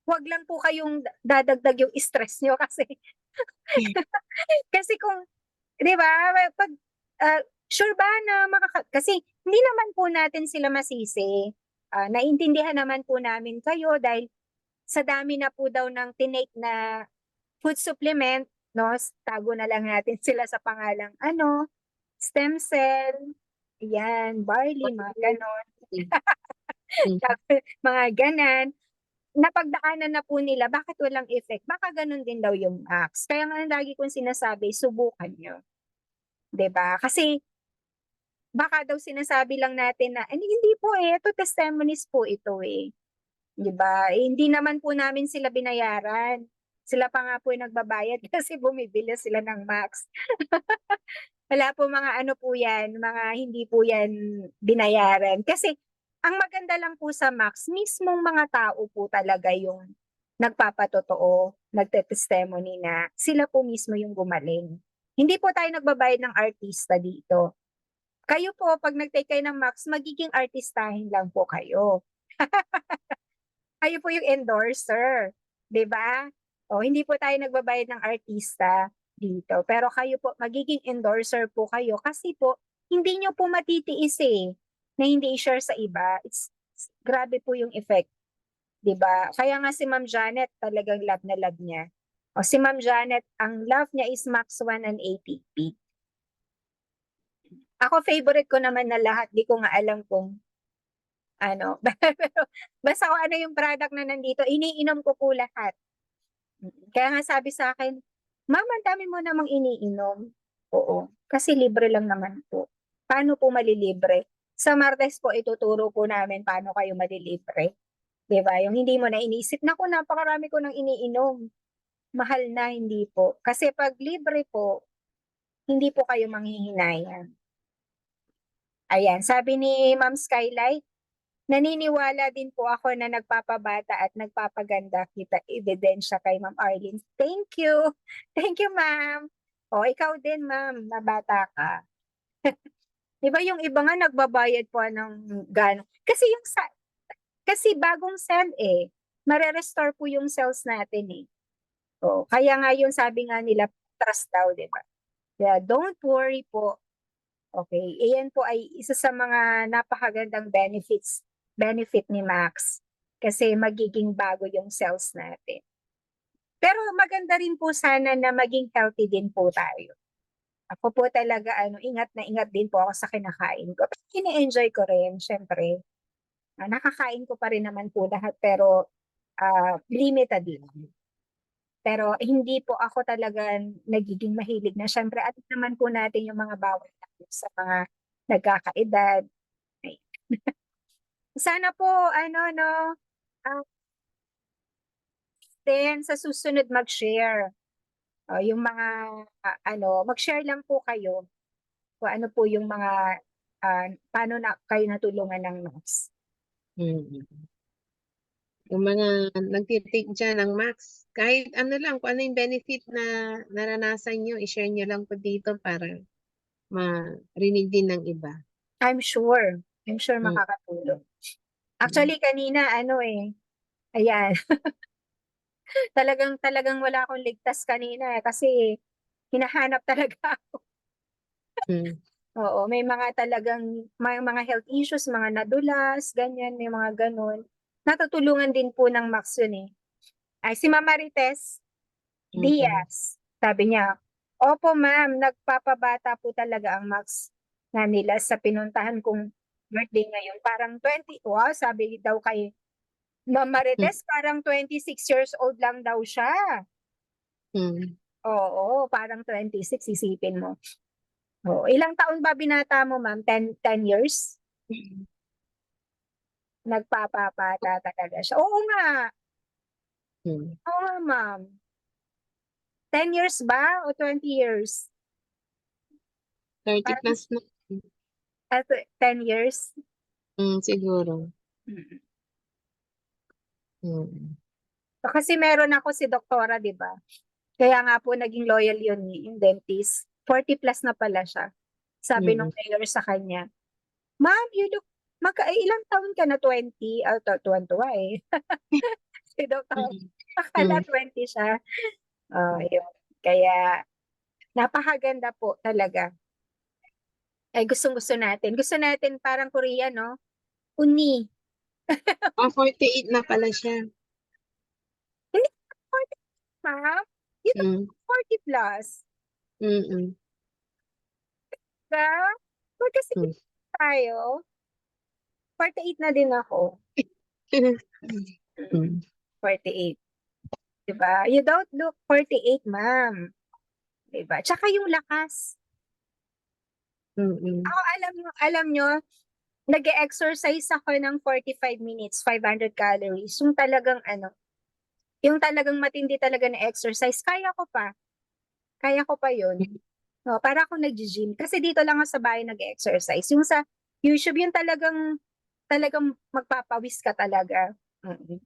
Huwag lang po kayong dadagdag yung stress nyo kasi kasi kung, di ba, pag sure ba na kasi hindi naman po natin sila masisi. Naintindihan naman po namin kayo dahil sa dami na po daw ng tinake na food supplement, no? Tago na lang natin sila sa pangalang stem cell, yan, barley, mga ganon. Mga ganan. Napagdaanan na po nila, bakit walang effect? Baka ganun din daw yung Max. Kaya nga lagi kong sinasabi, subukan nyo. 'Di ba? Kasi baka daw sinasabi lang natin na, hindi po ito testimonies po ito 'Di ba? Hindi naman po namin sila binayaran. Sila pa nga po yung nagbabayad kasi bumibili sila ng Max. Wala po mga po yan, mga hindi po yan binayaran. Kasi ang maganda lang po sa Max, mismong mga tao po talaga yung nagpapatotoo, nagte-testimony na sila po mismo yung gumaling. Hindi po tayo nagbabayad ng artista dito. Kayo po, pag nag-take kayo ng Max, magiging artistahin lang po kayo. Kayo po yung endorser, 'di ba? O hindi po tayo nagbabayad ng artista dito. Pero kayo po magiging endorser po kayo kasi po hindi nyo po matitiis na hindi i-share sa iba. Grabe po yung effect, 'di ba? Kaya nga si Ma'am Janet talagang love na love niya. O si Ma'am Janet, ang love niya is Max 1 and ATP. Ako favorite ko naman na lahat, di ko nga alam kung pero basta kung ano yung product na nandito, iniinom ko po lahat. Kaya nga sabi sa akin, Ma'am, ang dami mo namang iniinom. Oo, kasi libre lang naman po. Paano po malilibre? Sa Martes po, ituturo po namin paano kayo malilibre. Diba? Yung hindi mo na inisip, naku, napakarami ko nang iniinom. Mahal na, hindi po. Kasi pag libre po, hindi po kayo manghihinayan. Ayan, sabi ni Ma'am Skylight, naniniwala din po ako na nagpapabata at nagpapaganda kita ebidensya kay Ma'am Arlene. Thank you. Thank you, ma'am. O, ikaw din, ma'am, na bata ka. Di ba yung iba nga nagbabayad po ng gano'n? Kasi bagong cell mare-restore po yung cells natin O, kaya nga yung sabi nga nila, trust daw, di ba? Kaya don't worry po. Okay, iyan po ay isa sa mga napakagandang benefit ni Max. kasi magiging bago yung cells natin. Pero maganda rin po sana na maging healthy din po tayo. Ako po talaga, ingat na ingat din po ako sa kinakain ko. Pero ini-enjoy ko rin, syempre. Nakakain ko pa rin naman po lahat, pero limited lang. Pero hindi po ako talaga nagiging mahilig na. Syempre, at naman po natin yung mga bawal natin sa mga nagkakaedad. Ay. Sana po, ah, then sa susunod mag-share. Yung mga, mag-share lang po kayo kung ano po yung mga, paano na kayo natulungan ng NOS. Mm. Yung mga nagtitake dyan ng Max, kahit ano lang, kung ano yung benefit na naranasan nyo, i-share nyo lang po dito para marinig din ng iba. I'm sure Mm. makakatulong. Actually, kanina, ayan, talagang wala akong ligtas kanina kasi hinahanap talaga ako. Mm. Oo, may mga talagang, may mga health issues, mga nadulas, ganyan, may mga ganun. Natutulungan din po ng Max yun eh. Ay, si Ma'am Marites Diaz, sabi niya, opo ma'am, nagpapabata po talaga ang Max na nila sa pinuntahan kong birthday ngayon. Parang 20, wow, sabi daw kay Ma'am Marites, parang 26 years old lang daw siya. Mm. Oo, parang 26, isipin mo. Oo, ilang taon ba binata mo, ma'am? 10 years? Nagpapabata talaga siya. Oo nga. Mm. Oo nga, ma'am. 10 years ba o 20 years? 30 Parang plus na. 10 years? Siguro. Mm. Mm. So, kasi meron ako si doktora, di ba? Kaya nga po naging loyal yun, yung dentist. 40 plus na pala siya. Sabi nung mayor sa kanya, ma'am, you look, ilang taon ka na? 20? Tuwan-tuwa eh. Si doktor, akala 20 siya. Yun. Kaya, napakaganda po talaga. Ay, gustong-gusto natin. Gusto natin parang Korea, no? Uni. 48 na pala siya. Hindi 40, ma'am. Ito, Mm. 40 plus. Mm. Ka? Magkasi Mm. tayo. 48 na din ako. Mm. 48. Diba? You don't look 48, ma'am. Diba? Tsaka yung lakas. Mm. Ako, alam nyo, nag-exercise ako ng 45 minutes, 500 calories. Yung talagang matindi talaga na exercise, kaya ko pa. Kaya ko pa yun. No, para akong nag-gym. Kasi dito lang ako sa bahay nag-exercise. Yung sa YouTube, yung talagang magpapawis ka talaga. Mm.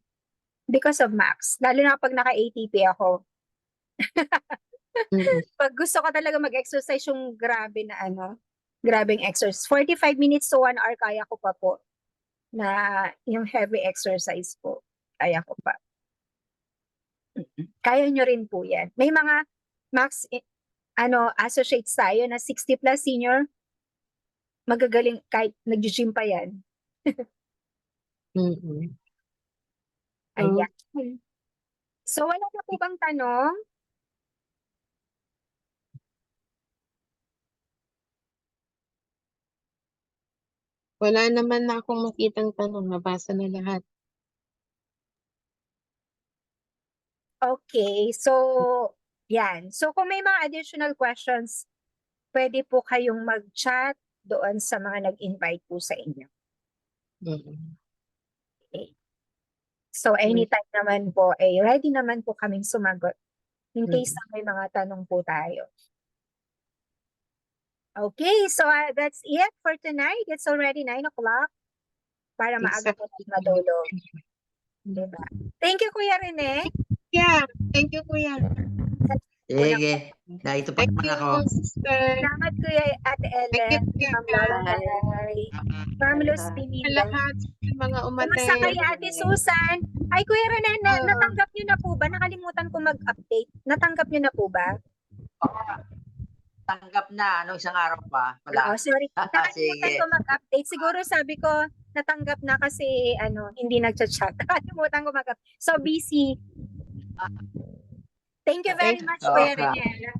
Because of Max. Lalo na kapag naka-ATP ako. Mm. Pag gusto ko talaga mag-exercise, yung grabeng exercise. 45 minutes to 1 hour, kaya ko pa po. Na yung heavy exercise po. Kaya ko pa. Kaya nyo rin po yan. May mga Max, associates tayo na 60 plus senior, magagaling kahit nag-gym pa yan. Mm. Ayan. So, wala na po bang tanong? Wala naman na akong makitang tanong. Nabasa na lahat. Okay. So, yan. So, kung may mga additional questions, pwede po kayong mag-chat doon sa mga nag-invite po sa inyo. Mm. Okay. So, anytime naman po, ready naman po kaming sumagot in case na may mga tanong po tayo. Okay, so that's it for tonight. It's already 9 o'clock para maaga po tayo matulog. Diba? Thank you, Kuya Rene. Yeah, thank you, Kuya. Sige. Ito pa Thank naman you, ako. sister. Salamat, Kuya Ate Ellen, Thank you, Ma'am Kuya. Lorelai, Ma'am Luz Sa Pinilla. lahat ng mga Kumusta umaten. kay Ate Susan? Ay, Kuya Rene, Oo. natanggap niyo na po ba? Nakalimutan ko mag-update. Natanggap niyo na po ba? Tanggap na, isang araw pa. Wala. Oo, sorry. Nakalimutan Sige. ko mag-update. Siguro sabi ko, natanggap na kasi hindi nagchat-chat. Nakalimutan ko So busy. Thank you very much, Kuya Okay. Reniel.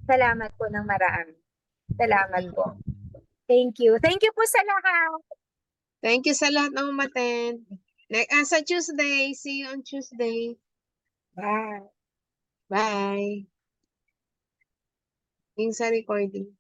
Salamat po ng marami. Salamat Mm. po. Thank you. Thank you po sa lahat. Thank you sa lahat ng umattend. Sa Tuesday. See you on Tuesday. Bye. Bye. Yung sa recording.